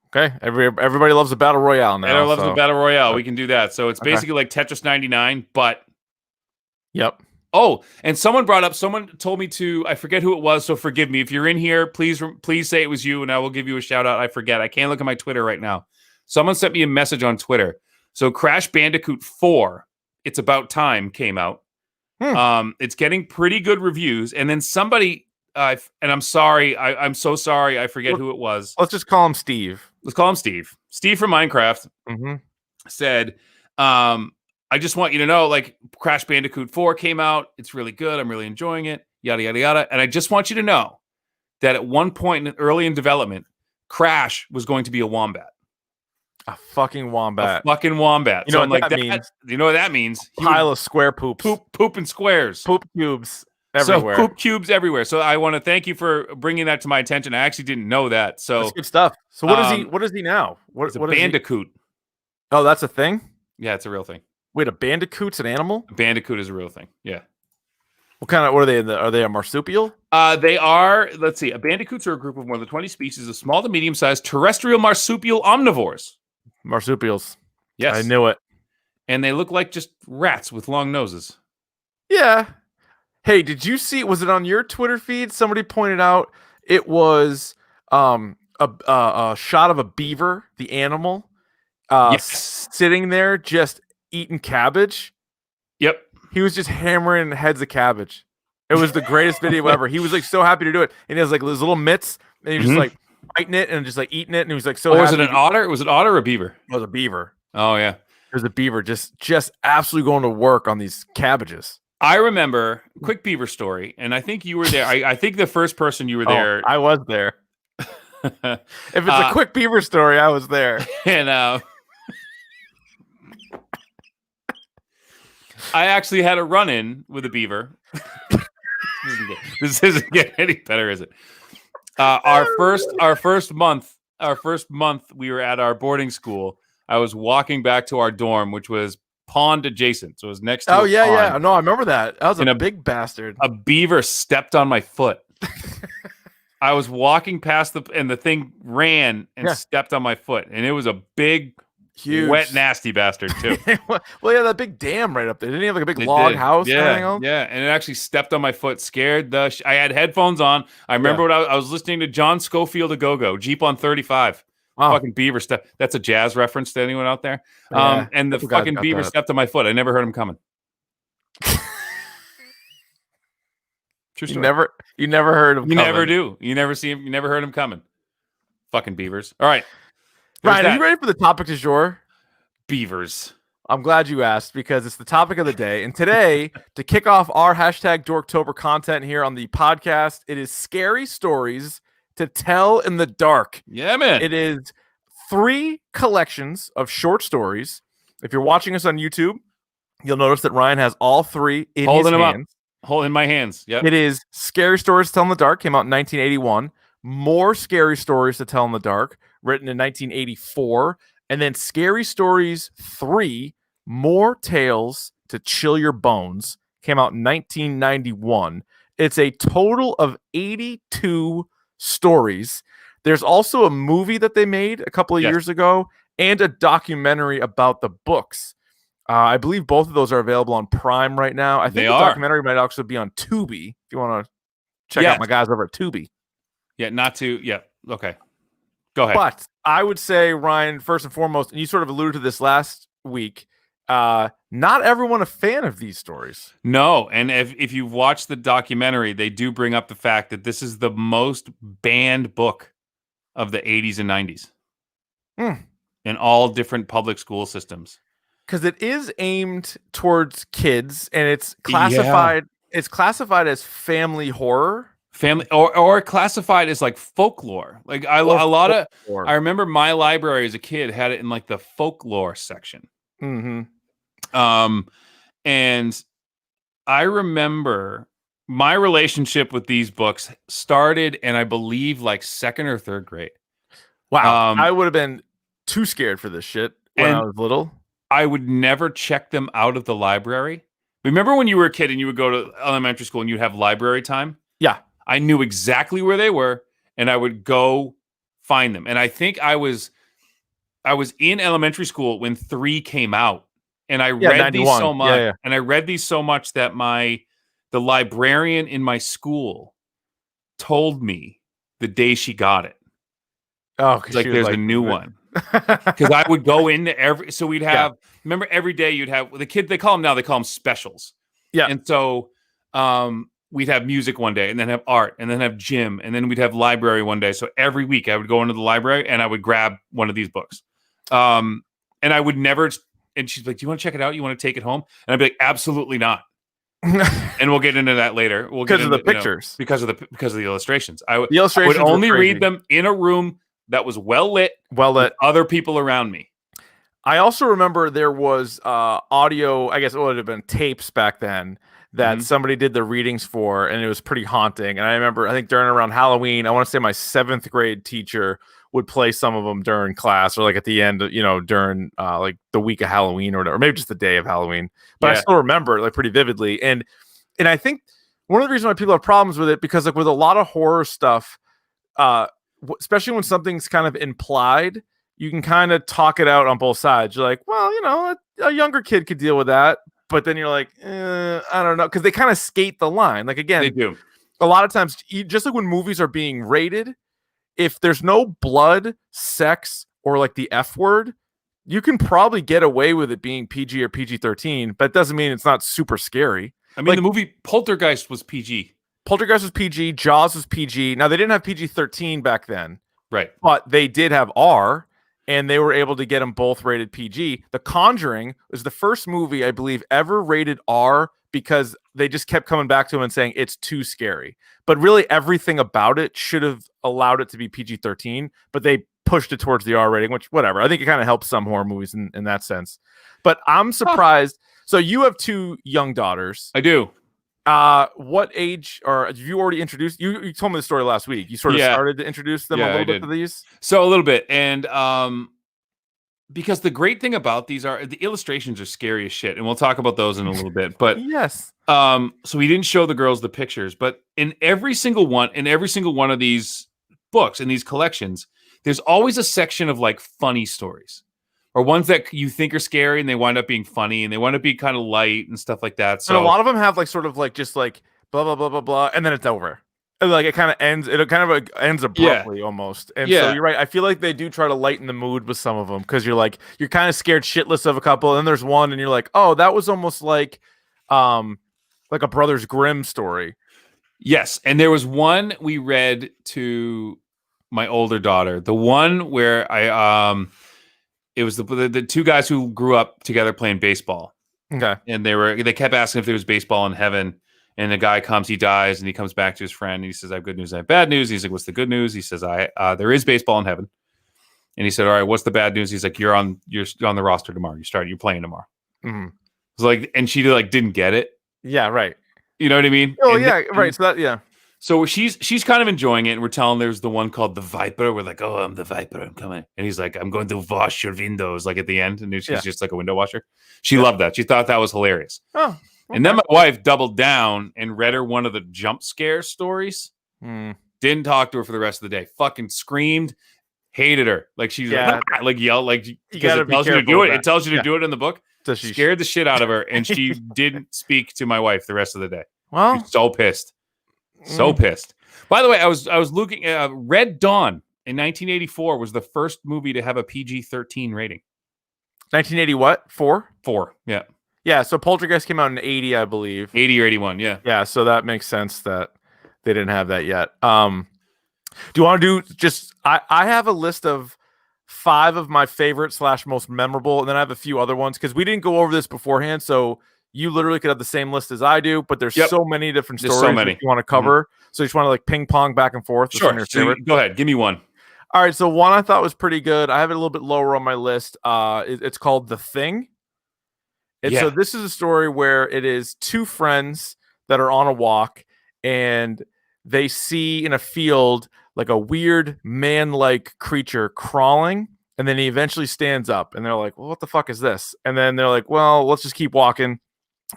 Okay. Everybody loves a Battle Royale now. Everyone loves a Battle Royale. We can do that. So it's basically like Tetris 99, but... Yep. Oh, and someone told me to, I forget who it was, so forgive me. If you're in here, please say it was you, and I will give you a shout out. I forget. I can't look at my Twitter right now. Someone sent me a message on Twitter. So Crash Bandicoot 4, It's About Time, came out. It's getting pretty good reviews. And then somebody, and I'm sorry, I'm so sorry, I forget who it was. Let's just call him Steve. Let's call him Steve. Steve from Minecraft said, I just want you to know, like, Crash Bandicoot 4 came out. It's really good. I'm really enjoying it. Yada, yada, yada. And I just want you to know that at one point early in development, Crash was going to be a wombat. A fucking wombat. A fucking wombat. You know what that means? You know what that means? Pile of square poops. Poop in squares. Poop cubes. everywhere. So poop cubes everywhere. So I want to thank you for bringing that to my attention. I actually didn't know that. So that's good stuff. So what is he? What is he now? It's a bandicoot. Oh, that's a thing? Yeah, it's a real thing. Wait, a bandicoot's an animal? A bandicoot is a real thing. Yeah. What are they? Are they a marsupial? They are, let's see, bandicoots are a group of more than 20 species of small to medium-sized terrestrial marsupial omnivores. Marsupials. Yes. I knew it. And they look like just rats with long noses. Yeah. Hey, did you see, was it on your Twitter feed? Somebody pointed out it was a shot of a beaver, the animal, sitting there just eating cabbage. Yep. He was just hammering heads of cabbage. It was the greatest video ever. He was like so happy to do it. And he has like those little mitts and he was just like biting it and just like eating it. And he was like so happy. Was it an otter? Was it otter or a beaver? It was a beaver. Oh, yeah. It was a beaver just absolutely going to work on these cabbages. I remember, quick beaver story, and I think you were there. I think the first person you were there. I was there. If it's a quick beaver story, I was there. And I actually had a run-in with a beaver. This isn't getting any better, is it? Our first month, we were at our boarding school. I was walking back to our dorm, which was pond adjacent, so it was next to. Oh yeah. No, I remember that. That was a big bastard. A beaver stepped on my foot. I was walking past and the thing ran and stepped on my foot, and it was a big. Huge. Wet, nasty bastard, too. Well, yeah, that big dam right up there. Didn't he have like a big log house? Yeah, and it actually stepped on my foot, scared the I had headphones on. I remember I was listening to John Scofield a Go-Go, Jeep on 35. Wow. Fucking beaver step. That's a jazz reference to anyone out there. And the fucking beaver stepped on my foot. I never heard him coming. True story. You never heard him coming. You never do. You never see him. You never heard him coming. Fucking beavers. All right. Ryan, are you ready for the topic du jour? Beavers. I'm glad you asked because it's the topic of the day. And today, to kick off our hashtag Dorktober content here on the podcast, it is scary stories to tell in the dark. Yeah, man. It is 3 collections of short stories. If you're watching us on YouTube, you'll notice that Ryan has all 3 in his hands. Holding my hands. Yep. It is Scary Stories to Tell in the Dark, came out in 1981. More Scary Stories to Tell in the Dark, written in 1984, and then Scary Stories 3, More Tales to Chill Your Bones, came out in 1991. It's a total of 82 stories. There's also a movie that they made a couple of years ago and a documentary about the books. I believe both of those are available on Prime right now. I think the documentary might also be on Tubi if you want to check out my guys over at Tubi. Yeah, okay. Go ahead. But I would say, Ryan, first and foremost, and you sort of alluded to this last week, not everyone a fan of these stories. No, and if you've watched the documentary, they do bring up the fact that this is the most banned book of the 80s and 90s in all different public school systems. Because it is aimed towards kids, and it's classified. It's classified as family horror. Family or classified as like folklore. Like I remember my library as a kid had it in like the folklore section. Mm-hmm. And I remember my relationship with these books started in, I believe, like 2nd or 3rd grade. Wow. I would have been too scared for this shit when I was little. I would never check them out of the library. Remember when you were a kid and you would go to elementary school and you'd have library time? Yeah. I knew exactly where they were, and I would go find them. And I think I was in elementary school when 3 came out, and I read 91. These so much. And I read these so much that the librarian in my school told me the day she got it. Oh, like there's a new one. Because I would go into so we'd have. Remember, every day you'd have the kid. They call them specials. Yeah, and so we'd have music one day, and then have art, and then have gym, and then we'd have library one day. So every week I would go into the library and I would grab one of these books. And I would never, and she's like, "Do you want to check it out? You want to take it home?" And I'd be like, "Absolutely not." And we'll get into that later. Because of the pictures. Because of the illustrations. I would only read them in a room that was well lit. With other people around me. I also remember there was audio, I guess it would have been tapes back then, that somebody did the readings for, and it was pretty haunting. And I remember, I think during around Halloween, I want to say my 7th grade teacher would play some of them during class, or like at the end, during like the week of Halloween or whatever, or maybe just the day of Halloween. But I still remember it like pretty vividly. And I think one of the reasons why people have problems with it, because like with a lot of horror stuff, especially when something's kind of implied, you can kind of talk it out on both sides. You're like, well, a younger kid could deal with that. But then you're like, I don't know. Because they kind of skate the line. Like, again, They do. A lot of times, just like when movies are being rated, if there's no blood, sex, or like the F word, you can probably get away with it being PG or PG-13. But it doesn't mean it's not super scary. I mean, the movie Poltergeist was PG. Poltergeist was PG. Jaws was PG. Now, they didn't have PG-13 back then. Right. But they did have R, and they were able to get them both rated PG. The Conjuring was the first movie, I believe, ever rated R, because they just kept coming back to him and saying it's too scary. But really, everything about it should have allowed it to be PG-13, but they pushed it towards the R rating, which, whatever. I think it kind of helps some horror movies in that sense. But I'm surprised. So you have 2 young daughters. I do. What age, or have you already introduced? You told me the story last week. You sort of started to introduce them a little bit to these. So a little bit, and because the great thing about these are the illustrations are scary as shit, and we'll talk about those in a little bit. But yes, so we didn't show the girls the pictures, but in every single one of these books in these collections, there's always a section of like funny stories, or ones that you think are scary and they wind up being funny, and they wind up being kind of light and stuff like that. So and a lot of them have like sort of like just like blah blah blah blah blah, and then it's over. And like it kind of ends. It kind of ends abruptly almost. And so you're right. I feel like they do try to lighten the mood with some of them, because you're kind of scared shitless of a couple, and then there's one, and you're like, oh, that was almost like a Brothers Grimm story. Yes, and there was one we read to my older daughter. The one where it was the 2 guys who grew up together playing baseball. Okay. And they kept asking if there was baseball in heaven. And the guy comes, he dies, and he comes back to his friend, and he says, I have good news, I have bad news. He's like, what's the good news? He says, there is baseball in heaven. And he said, all right, what's the bad news? He's like, you're on the roster tomorrow. You're playing tomorrow. Mm-hmm. It's like, and she like didn't get it. Yeah, right. You know what I mean? Oh, yeah, right. So that, yeah. So she's kind of enjoying it, and we're telling there's the one called the Viper. We're like, oh, I'm the Viper, I'm coming. And he's like, I'm going to wash your windows, like at the end. And she's just like a window washer. She loved that. She thought that was hilarious. Oh. Okay. And then my wife doubled down and read her one of the jump scare stories. Didn't talk to her for the rest of the day. Fucking screamed, hated her. Like she's like yelled, like because it tells you to do it. It tells you to do it in the book. So she scared the shit out of her, and she didn't speak to my wife the rest of the day. Well, she's so pissed, so pissed. By the way, I was looking at Red Dawn in 1984 was the first movie to have a PG-13 rating. 1980 what? 4? Yeah. Yeah, so Poltergeist came out in 80, I believe. 80 or 81, yeah. Yeah, so that makes sense that they didn't have that yet. Do you want to do just... I have a list of 5 of my favorite / most memorable, and then I have a few other ones, because we didn't go over this beforehand, so you literally could have the same list as I do, but there's so many different stories that you want to cover, so you just want to like ping-pong back and forth. Sure, so go ahead, give me one. All right, so one I thought was pretty good. I have it a little bit lower on my list. It's called The Thing. So this is a story where it is 2 friends that are on a walk, and they see in a field like a weird man-like creature crawling, and then he eventually stands up, and they're like, well, what the fuck is this? And then they're like, well, let's just keep walking.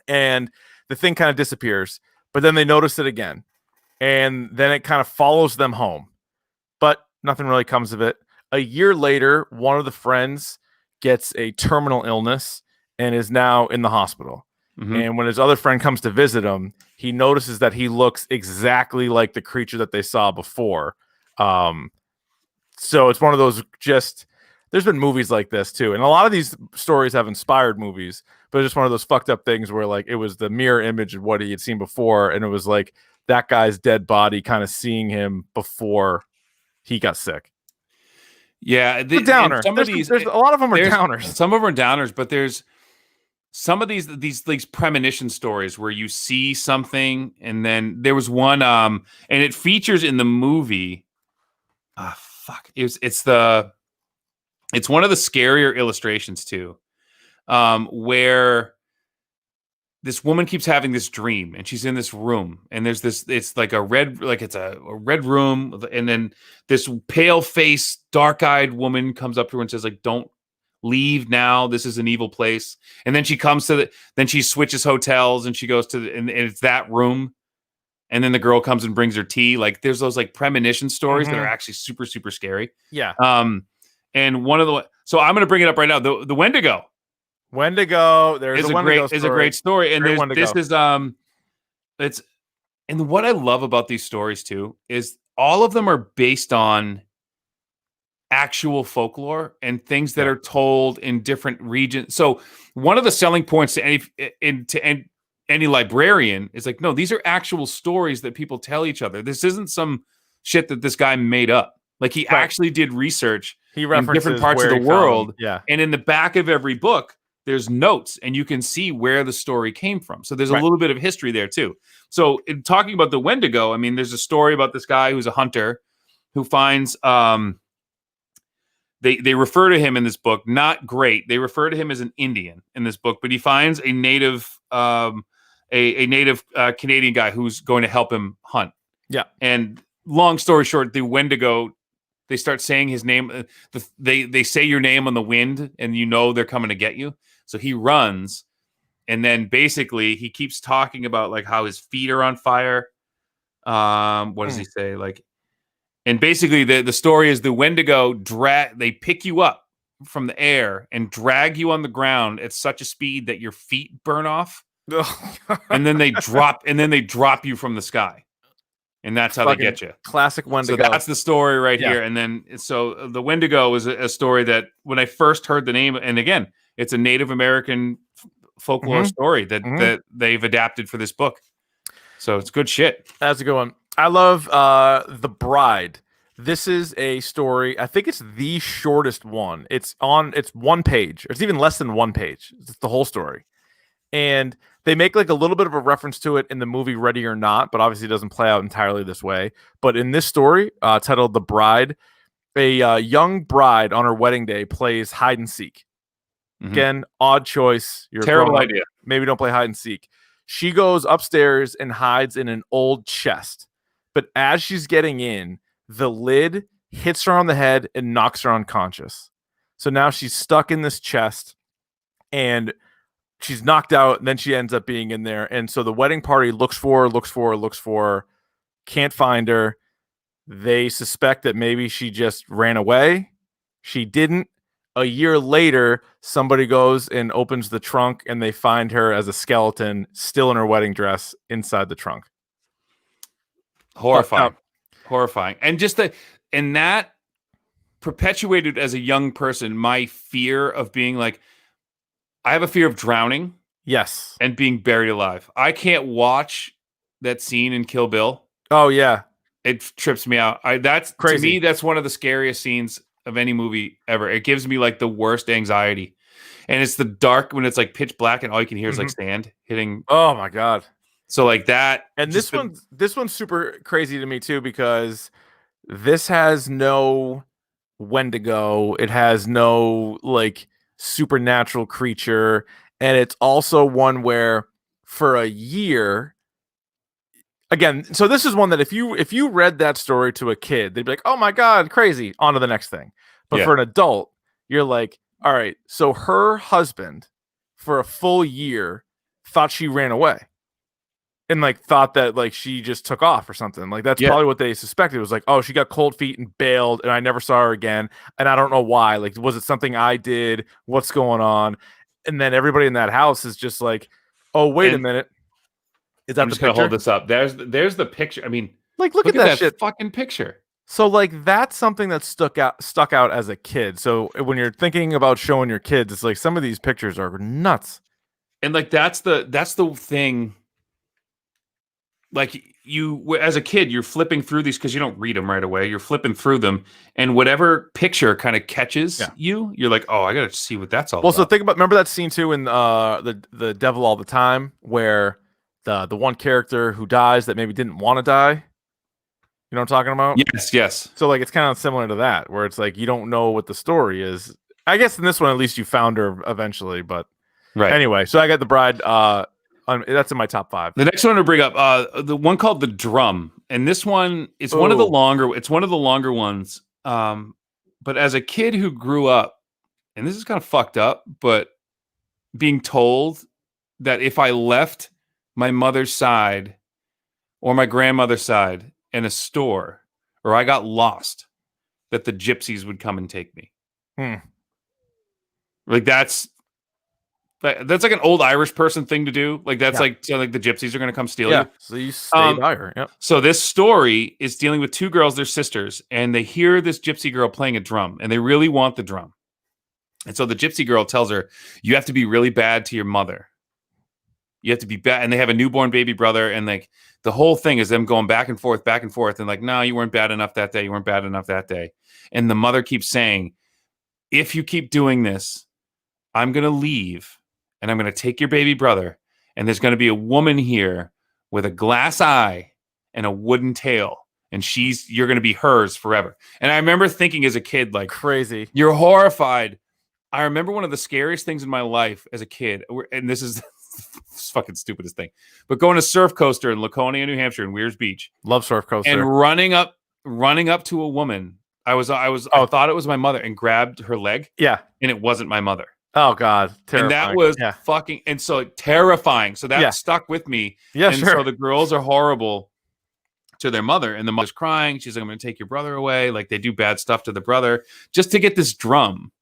And the thing kind of disappears, but then they notice it again, and then it kind of follows them home, but nothing really comes of it. A year later, one of the friends gets a terminal illness and is now in the hospital. And when his other friend comes to visit him, he notices that he looks exactly like the creature that they saw before. So it's one of those there's been movies like this too. And a lot of these stories have inspired movies, but it's just one of those fucked up things where like it was the mirror image of what he had seen before. And it was like that guy's dead body kind of seeing him before he got sick. Yeah. The downer. Some of these, there's a lot of them are downers. Some of them are downers, but there's some of these premonition stories where you see something, and then there was one, and it features in the movie. It's one of the scarier illustrations too, where this woman keeps having this dream, and she's in this room, and there's this, it's like a red, like it's a red room, and then this pale faced, dark eyed woman comes up to her and says, like, don't leave now. This is an evil place. And then she comes to then she switches hotels, and she goes to and it's that room. And then the girl comes and brings her tea. Like, there's those like premonition stories that are actually super, super scary. Yeah. And one of the, so I'm going to bring it up right now. The Wendigo. Wendigo. There's is a great story. And this is, it's, and what I love about these stories too, is all of them are based on actual folklore and things that are told in different regions. So one of the selling points to any librarian is like, no, these are actual stories that people tell each other. This isn't some shit that this guy made up. Like, he actually did research in different parts of the world. And in the back of every book, there's notes, and you can see where the story came from. So there's a little bit of history there too. So in talking about the Wendigo, I mean, there's a story about this guy who's a hunter who finds, they refer to him in this book, not great. They refer to him as an Indian in this book, but he finds a native, Canadian guy who's going to help him hunt. Yeah. And long story short, the Wendigo, they start saying his name. They say your name on the wind, and you know they're coming to get you. So he runs, and then basically he keeps talking about like how his feet are on fire. What does he say? Like, and basically the story is the Wendigo they pick you up from the air and drag you on the ground at such a speed that your feet burn off. And then they drop you from the sky. And that's how they get you. Classic Wendigo. So that's the story right here. And then, so the Wendigo is a story that when I first heard the name, and again, it's a Native American folklore story that they've adapted for this book. So it's good shit. That's a good one. I love The Bride. This is a story. I think it's the shortest one. It's 1 page. It's even less than 1 page. It's the whole story. And they make like a little bit of a reference to it in the movie Ready or Not, but obviously it doesn't play out entirely this way. But in this story, titled The Bride, a young bride on her wedding day plays hide and seek. Again, odd choice. Terrible idea. Maybe don't play hide and seek. She goes upstairs and hides in an old chest. But as she's getting in, the lid hits her on the head and knocks her unconscious. So now she's stuck in this chest, and she's knocked out, and then she ends up being in there. And so the wedding party looks for her, can't find her. They suspect that maybe she just ran away. She didn't. A year later, somebody goes and opens the trunk, and they find her as a skeleton, still in her wedding dress, inside the trunk. Horrifying. Horrifying. And and that perpetuated as a young person my fear of being like, I have a fear of drowning. Yes. And being buried alive. I can't watch that scene in Kill Bill. Oh, yeah. It trips me out. That's crazy. To me, that's one of the scariest scenes of any movie ever. It gives me like the worst anxiety. And it's the dark when it's like pitch black and all you can hear is like sand hitting. Oh my God. So like that. And this one's super crazy to me too, because this has no Wendigo. It has no like supernatural creature. And it's also one where for a year, again, so this is one that if you read that story to a kid, they'd be like, oh my God, crazy. On to the next thing. But for an adult, you're like, all right, so her husband for a full year thought she ran away. And like thought that like she just took off or something. Like that's probably what they suspected. It was like, oh, she got cold feet and bailed, and I never saw her again. And I don't know why. Like, was it something I did? What's going on? And then everybody in that house is just like, oh, wait a minute. Is that I'm just gonna hold this up. There's the picture. I mean, like look at that shit. Fucking picture. So like that's something that stuck out as a kid. So when you're thinking about showing your kids, it's like some of these pictures are nuts. And like that's the thing. Like you, as a kid, you're flipping through these because you don't read them right away. You're flipping through them, and whatever picture kind of catches you, you're like, "Oh, I gotta see what that's all about." So think about, remember that scene too in the Devil All the Time, where the one character who dies that maybe didn't want to die. You know what I'm talking about? Yes. So like it's kind of similar to that, where it's like you don't know what the story is. I guess in this one, at least you found her eventually, but anyway. So I got The Bride. That's in my top 5. The next one to bring up, the one called The Drum, and this one is one of the longer. It's one of the longer ones. But as a kid who grew up, and this is kind of fucked up, but being told that if I left my mother's side or my grandmother's side in a store, or I got lost, that the gypsies would come and take me. Like that's like an old Irish person thing to do. Like that's like the gypsies are going to come steal you. So you stay by her. Yep. So this story is dealing with 2 girls, they're sisters, and they hear this gypsy girl playing a drum, and they really want the drum. And so the gypsy girl tells her, you have to be really bad to your mother. You have to be bad. And they have a newborn baby brother. And like the whole thing is them going back and forth. And like, no, you weren't bad enough that day. You weren't bad enough that day. And the mother keeps saying, if you keep doing this, I'm going to leave and I'm going to take your baby brother. And there's going to be a woman here with a glass eye and a wooden tail. And you're going to be hers forever. And I remember thinking as a kid, like, crazy. You're horrified. I remember one of the scariest things in my life as a kid, and this is fucking stupidest thing, but going to Surf Coaster in Laconia, New Hampshire, in Weirs Beach. Love Surf Coaster. And running up to a woman. I thought it was my mother and grabbed her leg. Yeah. And it wasn't my mother. Oh God. Terrifying. And that was fucking, and so terrifying. So that stuck with me. Yeah, and so the girls are horrible to their mother, and the mother's crying. She's like, I'm going to take your brother away. Like they do bad stuff to the brother just to get this drum.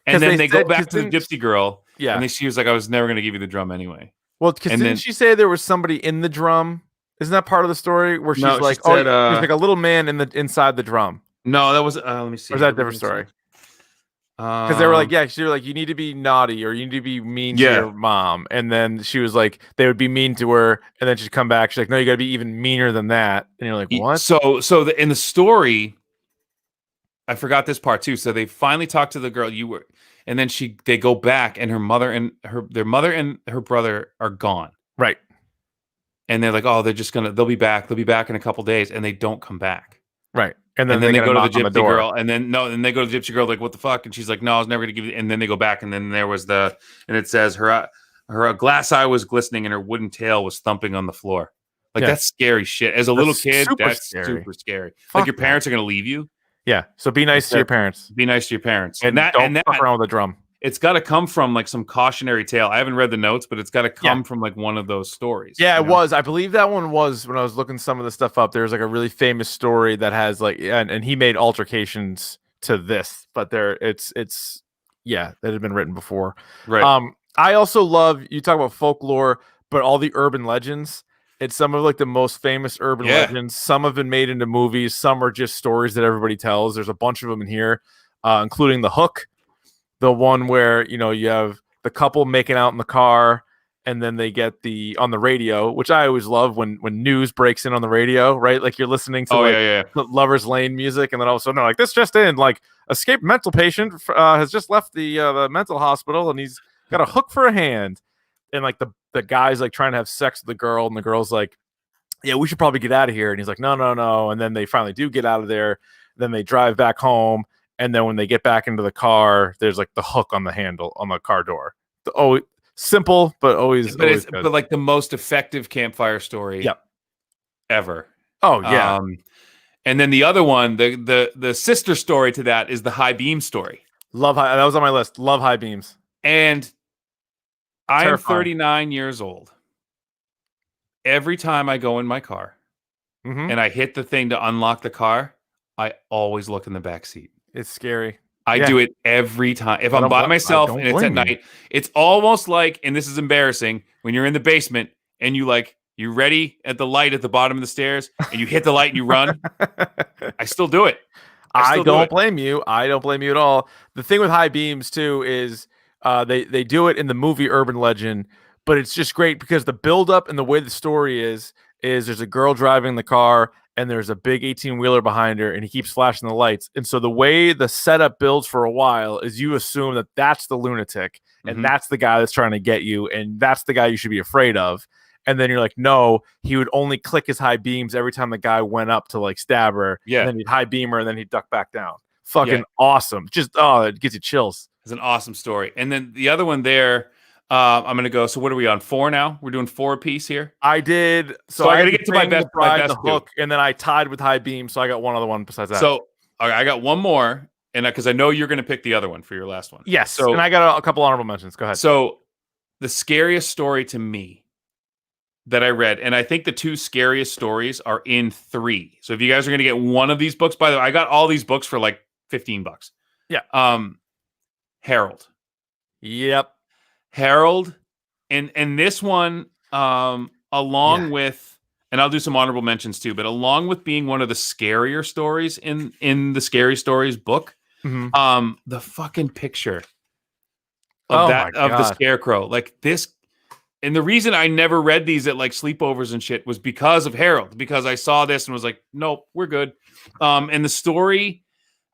And then they go back to the gypsy girl. Yeah. And then she was like, I was never going to give you the drum anyway. Well, because didn't she say there was somebody in the drum? Isn't that part of the story where she's like, said, there's like a little man inside the drum? No, that was, let me see. Or is that a different story? Because they were like, she was like, you need to be naughty or you need to be mean to your mom. And then she was like, they would be mean to her. And then she'd come back. She's like, no, you got to be even meaner than that. And you're like, what? So in the story, I forgot this part too. So they finally talk to the girl. And then they go back, and their mother and her brother are gone. Right. And they're like, oh, they'll be back. They'll be back in a couple days, and they don't come back. Right. And then they go to the gypsy girl, and then they go to the gypsy girl, like, what the fuck? And she's like, no, I was never gonna give you. And then they go back, and then there was and it says her glass eye was glistening, and her wooden tail was thumping on the floor. Like that's scary shit. As a little kid, that's super scary. Like your parents are gonna leave you. Yeah, so be nice to your parents. Be nice to your parents, and don't fuck around with the drum. It's got to come from like some cautionary tale. I haven't read the notes, but it's got to come from like one of those stories. Yeah, it was. I believe that one was when I was looking some of the stuff up. There's like a really famous story that has like, and he made altercations to this, but that had been written before. Right. I also love, you talk about folklore, but all the urban legends. It's some of like the most famous urban legends. Some have been made into movies. Some are just stories that everybody tells. There's a bunch of them in here, including The Hook, the one where, you have the couple making out in the car and then they get on the radio, which I always love when news breaks in on the radio, right? Like you're listening to Lover's Lane music, and then all of a sudden, like, this just in, like, escaped mental patient has just left the mental hospital and he's got a hook for a hand. And like the guy's like trying to have sex with the girl, and the girl's like, yeah, we should probably get out of here. And he's like, no. And then they finally do get out of there. Then they drive back home. And then when they get back into the car, there's like the hook on the handle on the car door. Simple, but always good. But like the most effective campfire story ever. Oh yeah. And then the other one, the sister story to that is the high beam story. That was on my list. Love high beams. And I am 39 years old. Every time I go in my car and I hit the thing to unlock the car, I always look in the back seat. It's scary. I do it every time. If I'm by myself and it's at night, it's almost like, and this is embarrassing, when you're in the basement and you're ready at the light at the bottom of the stairs and you hit the light and you run. I still do it. I don't blame you. I don't blame you at all. The thing with high beams too is they do it in the movie Urban Legend, but it's just great because the buildup and the way the story is there's a girl driving the car and there's a big 18-wheeler behind her and he keeps flashing the lights. And so the way the setup builds for a while is you assume that that's the lunatic and that's the guy that's trying to get you and that's the guy you should be afraid of. And then you're like, no, he would only click his high beams every time the guy went up to like stab her. Yeah. And then he'd high beam her and then he'd duck back down. Fucking awesome. Just, it gives you chills. It's an awesome story. And then the other one there, I'm gonna go. So what are we on? 4 now? We're doing 4 apiece here. I did. So I gotta had get to my Thing, best. the Bride, my best the Hook, and then I tied with High Beam. So I got one other one besides that. So I got one more, and because I know you're gonna pick the other one for your last one. Yes. So and I got a couple honorable mentions. Go ahead. So the scariest story to me that I read, and I think the 2 scariest stories are in 3. So if you guys are gonna get one of these books, by the way, I got all these books for like $15. Yeah. Harold. Yep. Harold, and this one, along with, and I'll do some honorable mentions too, but along with being one of the scarier stories in the Scary Stories book, the fucking picture of the scarecrow, like this, and the reason I never read these at like sleepovers and shit was because of Harold, because I saw this and was like, nope, we're good. And the story,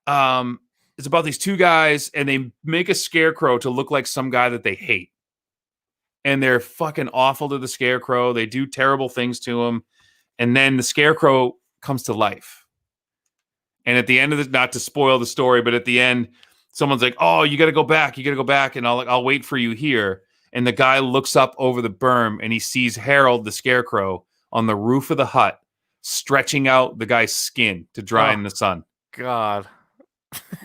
it's about these 2 guys, and they make a scarecrow to look like some guy that they hate. And they're fucking awful to the scarecrow. They do terrible things to him. And then the scarecrow comes to life. And at the end of the, not to spoil the story, but at the end, someone's like, oh, you got to go back. You got to go back. And I'll wait for you here. And the guy looks up over the berm and he sees Harold, the scarecrow, on the roof of the hut, stretching out the guy's skin to dry in the sun. God.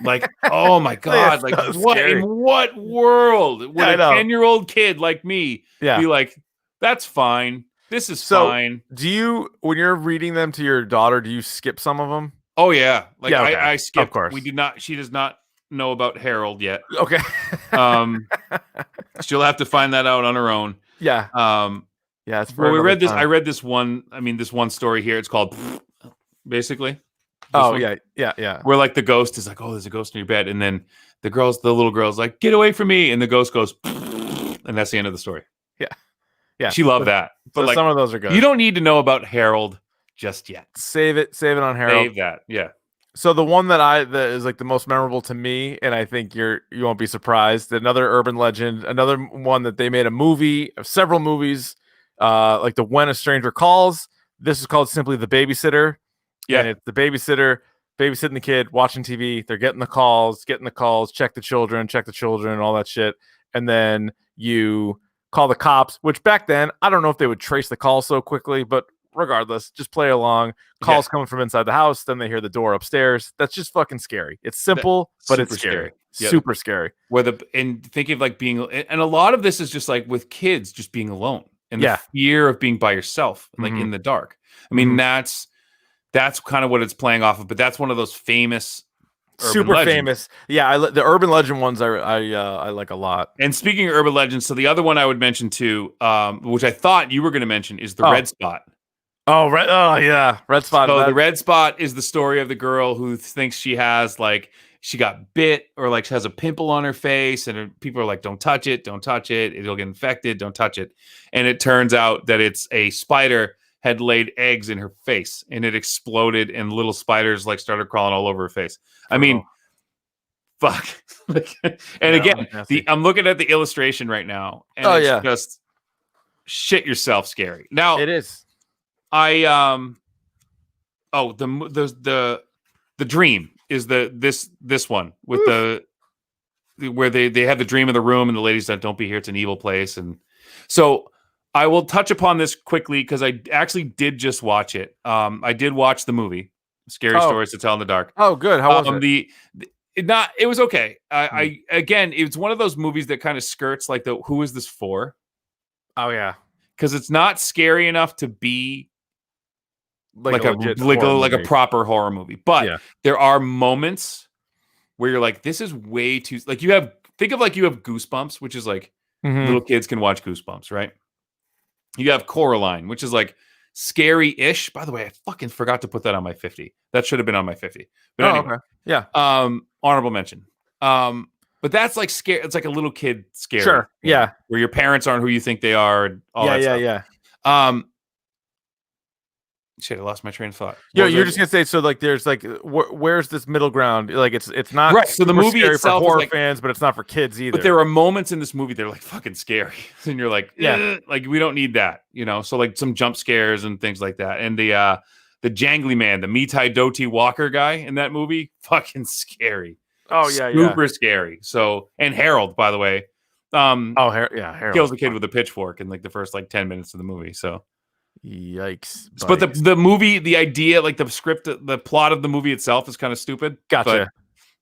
Like, oh my God. Like, so what scary. in what world would a 10-year-old kid like me be like, that's fine. This is fine. Do you, when you're reading them to your daughter, do you skip some of them? Oh, yeah. Like, okay. I skipped. Of course. She does not know about Harold yet. Okay. She'll have to find that out on her own. Yeah. Yeah. It's for we read this. time. I read this one. I mean, this one story here. It's called basically. Oh, one. Yeah. Where like the ghost is like, oh, there's a ghost in your bed. And then the little girl's like, get away from me. And the ghost goes, and that's the end of the story. Yeah. She loved that. But so like, some of those are good. You don't need to know about Harold just yet. Save it on Harold. Save that. Yeah. So the one that is like the most memorable to me, and I think you won't be surprised, another urban legend, another one that they made a movie, several movies, like the When a Stranger Calls. This is called simply The Babysitter. Yeah. And it's the babysitter babysitting the kid, watching TV. They're getting the calls, check the children, all that shit. And then you call the cops, which back then, I don't know if they would trace the call so quickly, but regardless, just play along. Calls coming from inside the house, then they hear the door upstairs. That's just fucking scary. It's simple, but it's scary. Yeah. Super scary. And think of like being, and a lot of this is just like with kids, just being alone and the fear of being by yourself, like in the dark. I mean, that's kind of what it's playing off of, but that's one of those famous, super famous. Yeah, the urban legend ones I like a lot. And speaking of urban legends, so the other one I would mention too, which I thought you were going to mention, is the Red Spot. Oh, yeah, Red Spot. So the Red Spot is the story of the girl who thinks she has like she got bit or like she has a pimple on her face, and people are like, "Don't touch it, it'll get infected, don't touch it." And it turns out that it's a spider had laid eggs in her face, and it exploded, and little spiders like started crawling all over her face. I mean, fuck. And again, I'm looking at the illustration right now, and it's just shit yourself scary. Now it is. The dream is this one with where they have the dream of the room, and the ladies that don't be here, it's an evil place. And so I will touch upon this quickly because I actually did just watch it. I did watch the movie Scary Stories to Tell in the Dark. Oh, good. How was it? It was okay. Again, it's one of those movies that kind of skirts like the who is this for? Oh yeah. Because it's not scary enough to be like a proper horror movie. But there are moments where you're like, this is way too like you have Goosebumps, which is like little kids can watch Goosebumps, right? You have Coraline, which is like scary-ish. By the way, I fucking forgot to put that on my 50. That should have been on my 50. But anyway, okay. Yeah. Honorable mention. But that's like scary. It's like a little kid scary. Sure. Yeah. Where your parents aren't who you think they are. And all that stuff. Yeah. Shit, I lost my train of thought. You're just gonna say so. Like, there's like, where's this middle ground? Like, it's not right. So the movie itself for horror is like, fans, but it's not for kids either. But there are moments in this movie that are like fucking scary, and you're like, like we don't need that, you know. So like some jump scares and things like that, and the jangly man, the Mitai Doti Walker guy in that movie, fucking scary. Oh yeah, super scary. So and Harold, by the way, Harold kills the kid with a pitchfork in like the first like 10 minutes of the movie. So yikes. But the movie, the idea, like the script, the plot of the movie itself is kind of stupid. Gotcha. But,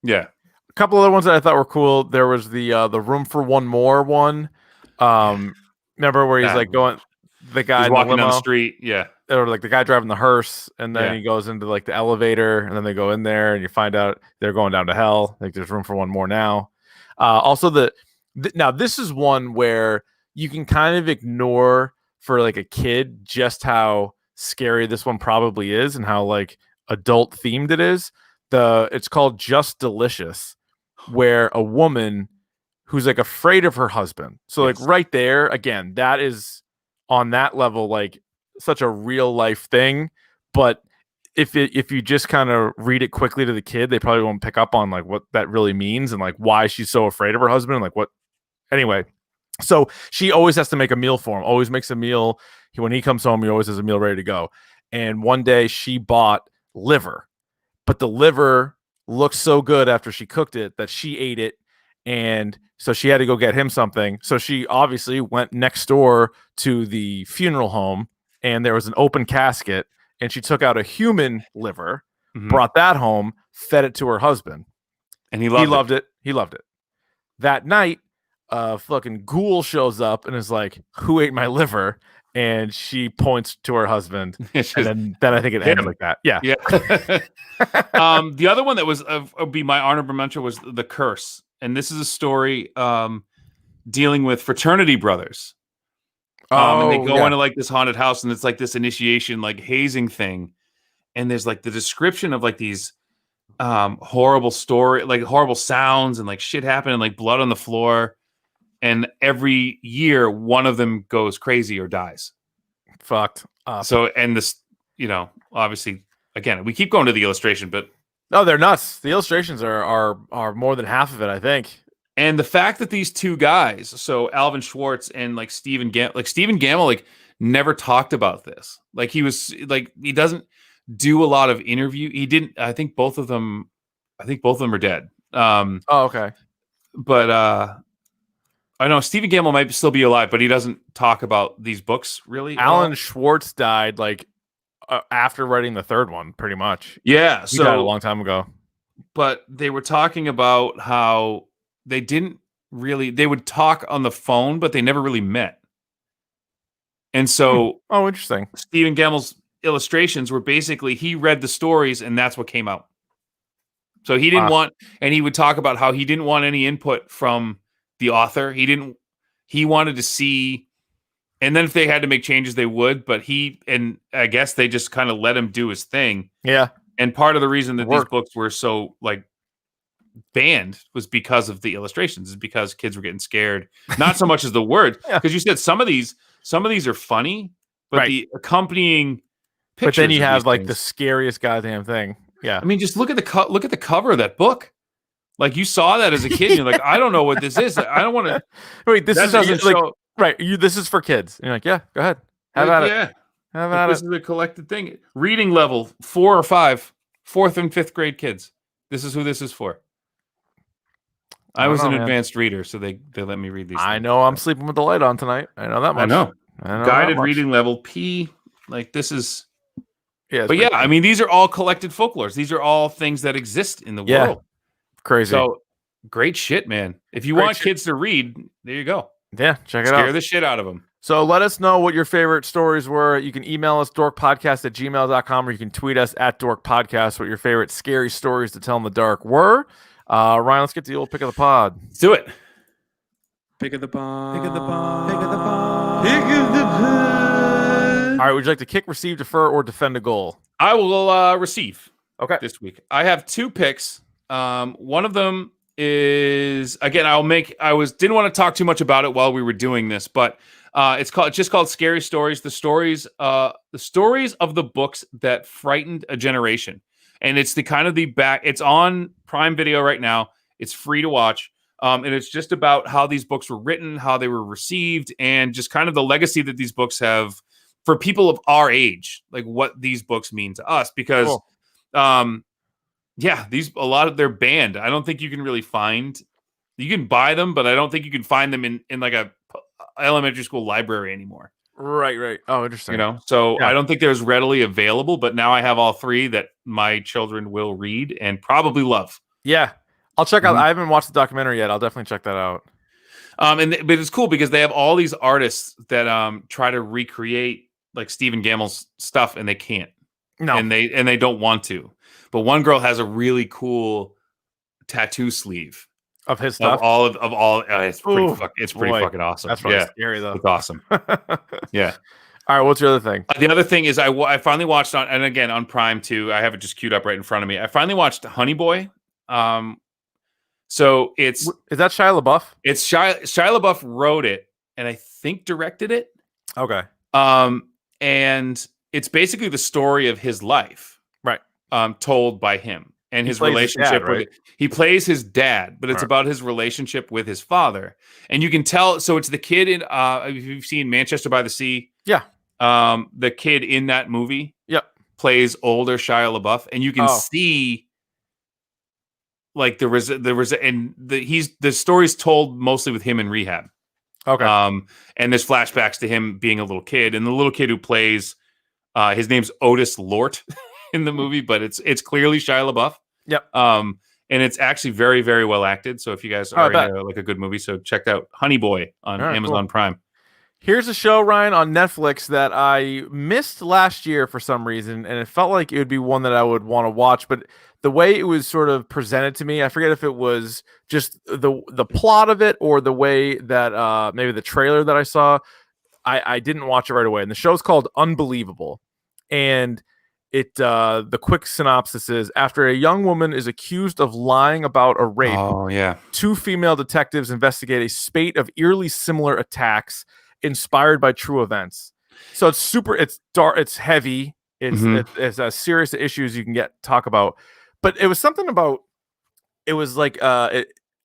yeah. A couple other ones that I thought were cool. There was the Room for One More one. Remember where he's like going, the guy he's in walking the limo, down the street, yeah, or like the guy driving the hearse, and then he goes into like the elevator, and then they go in there, and you find out they're going down to hell. Like there's room for one more now. Also, now this is one where you can kind of ignore for like a kid just how scary this one probably is and how like adult themed it is. It's called Just Delicious, where a woman who's like afraid of her husband. So like right there, again, that is on that level, like such a real life thing. But if you just kind of read it quickly to the kid, they probably won't pick up on like what that really means and like why she's so afraid of her husband and like what. Anyway, so she always has to make a meal for him. Always makes a meal. When he comes home, he always has a meal ready to go. And one day she bought liver, but the liver looked so good after she cooked it that she ate it. And so she had to go get him something. So she obviously went next door to the funeral home, and there was an open casket, and she took out a human liver, brought that home, fed it to her husband. And he loved it. He loved it. That night, fucking ghoul shows up and is like, "Who ate my liver?" And she points to her husband. And then I think it ends like that. Yeah. Yeah. The other one that would be my honorable mention was The Curse. And this is a story dealing with fraternity brothers. And they go into like this haunted house, and it's like this initiation, like hazing thing. And there's like the description of like these horrible story, like horrible sounds and like shit happening, like blood on the floor. And every year, one of them goes crazy or dies. Fucked. So, and this, obviously, again, we keep going to the illustration, but no, they're nuts. The illustrations are more than half of it, I think. And the fact that these two guys, so Alvin Schwartz and like Stephen Gamble, like never talked about this. Like he was like, he doesn't do a lot of interview. He didn't. I think both of them are dead. Okay. But I know Stephen Gamble might still be alive, but he doesn't talk about these books really. Alan Schwartz died like after writing the third one, pretty much. Yeah, he died a long time ago. But they were talking about how they would talk on the phone, but they never really met. And so, interesting. Stephen Gamble's illustrations were basically he read the stories, and that's what came out. So he didn't want, and he would talk about how he didn't want any input from the author. He wanted to see, and then if they had to make changes, they would, but and I guess they just kind of let him do his thing. Yeah. And part of the reason that these books were so like banned was because of the illustrations, is because kids were getting scared. Not so much as the words, because you said some of these are funny, but the accompanying pictures. But then you have like the scariest goddamn thing. Yeah. I mean, just look at the cover of that book. Like you saw that as a kid, and you're like, I don't know what this is. I don't want to. Wait, this is like right. This is for kids. And you're like, yeah, go ahead, have at it. Yeah, have at it. This is a collected thing. Reading level 4 or 5, 4th and 5th grade kids. This is who this is for. I was an advanced reader, so they let me read these. I know I'm sleeping with the light on tonight. I know that much. I know guided reading level P. Like this is. Yeah, but yeah, I mean, these are all collected folklores. These are all things that exist in the world. Crazy. So great shit, man. If you want kids to read, there you go. Yeah, check it out. Scare the shit out of them. So let us know what your favorite stories were. You can email us dorkpodcast@gmail.com, or you can tweet us @dorkpodcast what your favorite scary stories to tell in the dark were. Ryan, let's get to the old pick of the pod. Let's do it. Pick of the pod. Pick of the pod. Pick of the pod. Pick of the pod. All right, would you like to kick, receive, defer, or defend a goal? I will receive. Okay. This week. I have 2 picks. One of them is, again, didn't want to talk too much about it while we were doing this, but it's just called Scary Stories. The stories of the books that frightened a generation. And it's it's on Prime Video right now. It's free to watch. And it's just about how these books were written, how they were received, and just kind of the legacy that these books have for people of our age, like what these books mean to us. Because, a lot of they're banned. I don't think you can really find You can buy them, but I don't think you can find them in like a elementary school library anymore. Right. Oh, interesting. So I don't think they're as readily available, but now I have all 3 that my children will read and probably love. Yeah. I'll check out. I haven't watched the documentary yet. I'll definitely check that out. But it's cool because they have all these artists that try to recreate like Stephen Gammell's stuff, and they can't. No, and they don't want to. But one girl has a really cool tattoo sleeve of his stuff. Of all. It's pretty fucking awesome. That's really scary though. It's awesome. Yeah. All right. What's your other thing? The other thing is I finally watched on Prime too. I have it just queued up right in front of me. I finally watched Honey Boy. So is that Shia LaBeouf? It's Shia LaBeouf wrote it and I think directed it. Okay. And it's basically the story of his life, right? Told by him and his relationship with. He plays his dad, but it's about his relationship with his father, and you can tell. So it's the kid in. If you've seen Manchester by the Sea, yeah. The kid in that movie, plays older Shia LaBeouf, and you can see. Like the story's told mostly with him in rehab. Okay. And there's flashbacks to him being a little kid, and the little kid who plays, his name's Otis Lort in the movie, but it's clearly Shia LaBeouf. Yep. And it's actually very, very well acted. So if you guys are into like a good movie, so check out Honey Boy on Amazon Prime. Here's a show, Ryan, on Netflix that I missed last year for some reason, and it felt like it would be one that I would want to watch, but the way it was sort of presented to me, I forget if it was just the plot of it or the way that maybe the trailer that I saw, I didn't watch it right away. And the show's called Unbelievable. And the quick synopsis is, after a young woman is accused of lying about a rape, 2 female detectives investigate a spate of eerily similar attacks inspired by true events. So it's dark, it's heavy, it's as serious issues you can talk about. But it was something about, it was like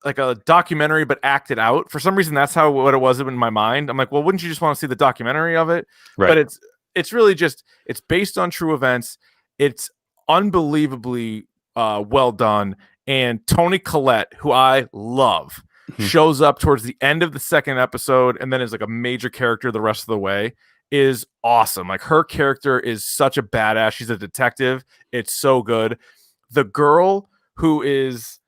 like a documentary, but acted out. For some reason, that's what it was in my mind. I'm like, well, wouldn't you just want to see the documentary of it? Right. But it's really just, it's based on true events. It's unbelievably well done. And Toni Collette, who I love, shows up towards the end of the 2nd episode and then is like a major character the rest of the way. Is awesome. Like, her character is such a badass. She's a detective. It's so good. The girl who is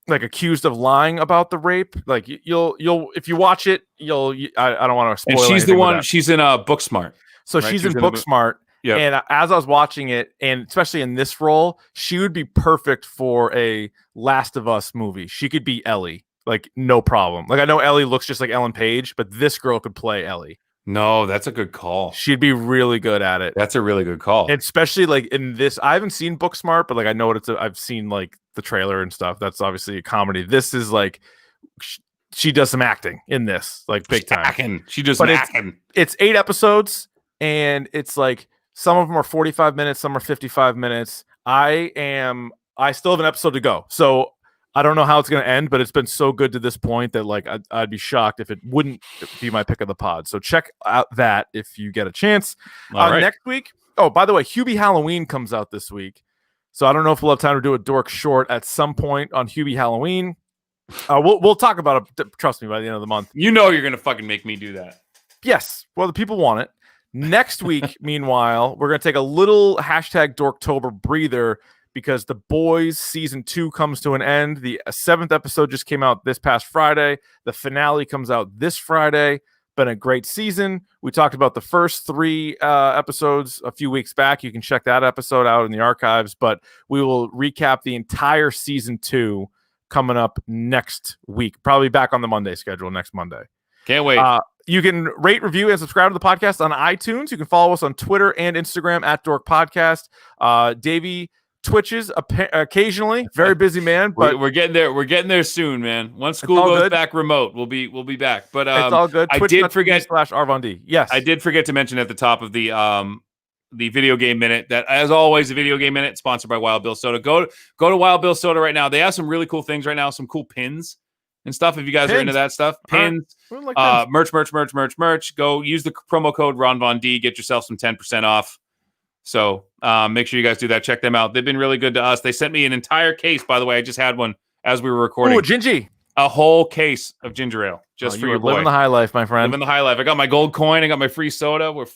like accused of lying about the rape, like you'll if you watch it, I don't want to spoil. And she's the one. She's in Booksmart. So right? She's in Booksmart. Yeah. And as I was watching it, and especially in this role, she would be perfect for a Last of Us movie. She could be Ellie, like no problem. Like, I know Ellie looks just like Ellen Page, but this girl could play Ellie. No, that's a good call. She'd be really good at it. That's a really good call. And especially like in this, I haven't seen Booksmart, but like I know what I've seen like the trailer and stuff. That's obviously a comedy. This is like she does some acting in this, like big time. She does acting. It's 8 episodes, and it's like some of them are 45 minutes, some are 55 minutes. I still have an episode to go, so I don't know how it's going to end, but it's been so good to this point that like I'd be shocked if it wouldn't be my pick of the pod. So check out that if you get a chance. Right. Next week. Oh, by the way, Hubie Halloween comes out this week. So I don't know if we'll have time to do a dork short at some point on Hubie Halloween. We'll talk about it. Trust me, by the end of the month. You know you're going to fucking make me do that. Yes. Well, the people want it. Next week, meanwhile, we're going to take a little #Dorktober breather, because The Boys season 2 comes to an end. The 7th episode just came out this past Friday. The finale comes out this Friday. Been a great season. We talked about the first 3 episodes a few weeks back. You can check that episode out in the archives, but we will recap the entire season 2 coming up next week. Probably back on the Monday schedule next Monday. Can't wait. You can rate, review, and subscribe to the podcast on iTunes. You can follow us on Twitter and Instagram at Dork Podcast. Davey twitches occasionally, very busy man, but we're getting there. We're getting there soon, man. Once school goes back remote, we'll be back. But it's all good. I did forget /Arvondi. Yes, I did forget to mention at the top of the Video Game Minute that, as always, the Video Game Minute sponsored by Wild Bill Soda. Go to Wild Bill Soda right now. They have some really cool things right now. Some cool pins and stuff. If you guys are into that stuff, pins, merch. Go use the promo code RonVonD. Get yourself some 10% off. So make sure you guys do that. Check them out. They've been really good to us. They sent me an entire case, by the way. I just had one as we were recording. Oh, Gingy. a whole case of ginger ale just for you your are boy. living the high life, my friend. Living the high life. I got my gold coin. I got my free soda. We're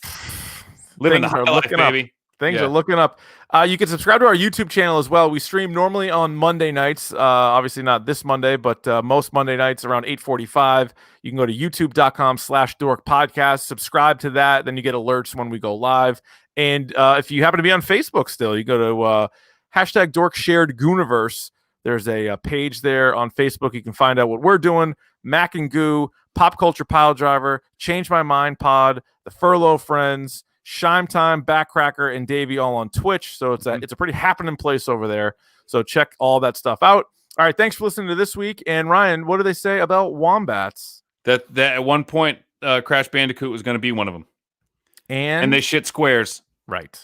living the high life, baby. Things are looking up. You can subscribe to our YouTube channel as well. We stream normally on Monday nights. Obviously not this Monday, but most Monday nights around 8:45. You can go to youtube.com/dork podcast. Subscribe to that. Then you get alerts when we go live. And if you happen to be on Facebook still, you go to hashtag Dork Shared Gooniverse. There's a page there on Facebook. You can find out what we're doing. Mac and Goo, Pop Culture Pile Driver, Change My Mind Pod, The Furlough Friends, Shime Time, Backcracker, and Davey all on Twitch. So it's a pretty happening place over there. So check all that stuff out. All right, thanks for listening to this week. And Ryan, what do they say about wombats? That at one point, Crash Bandicoot was going to be one of them. And they shit squares. Right.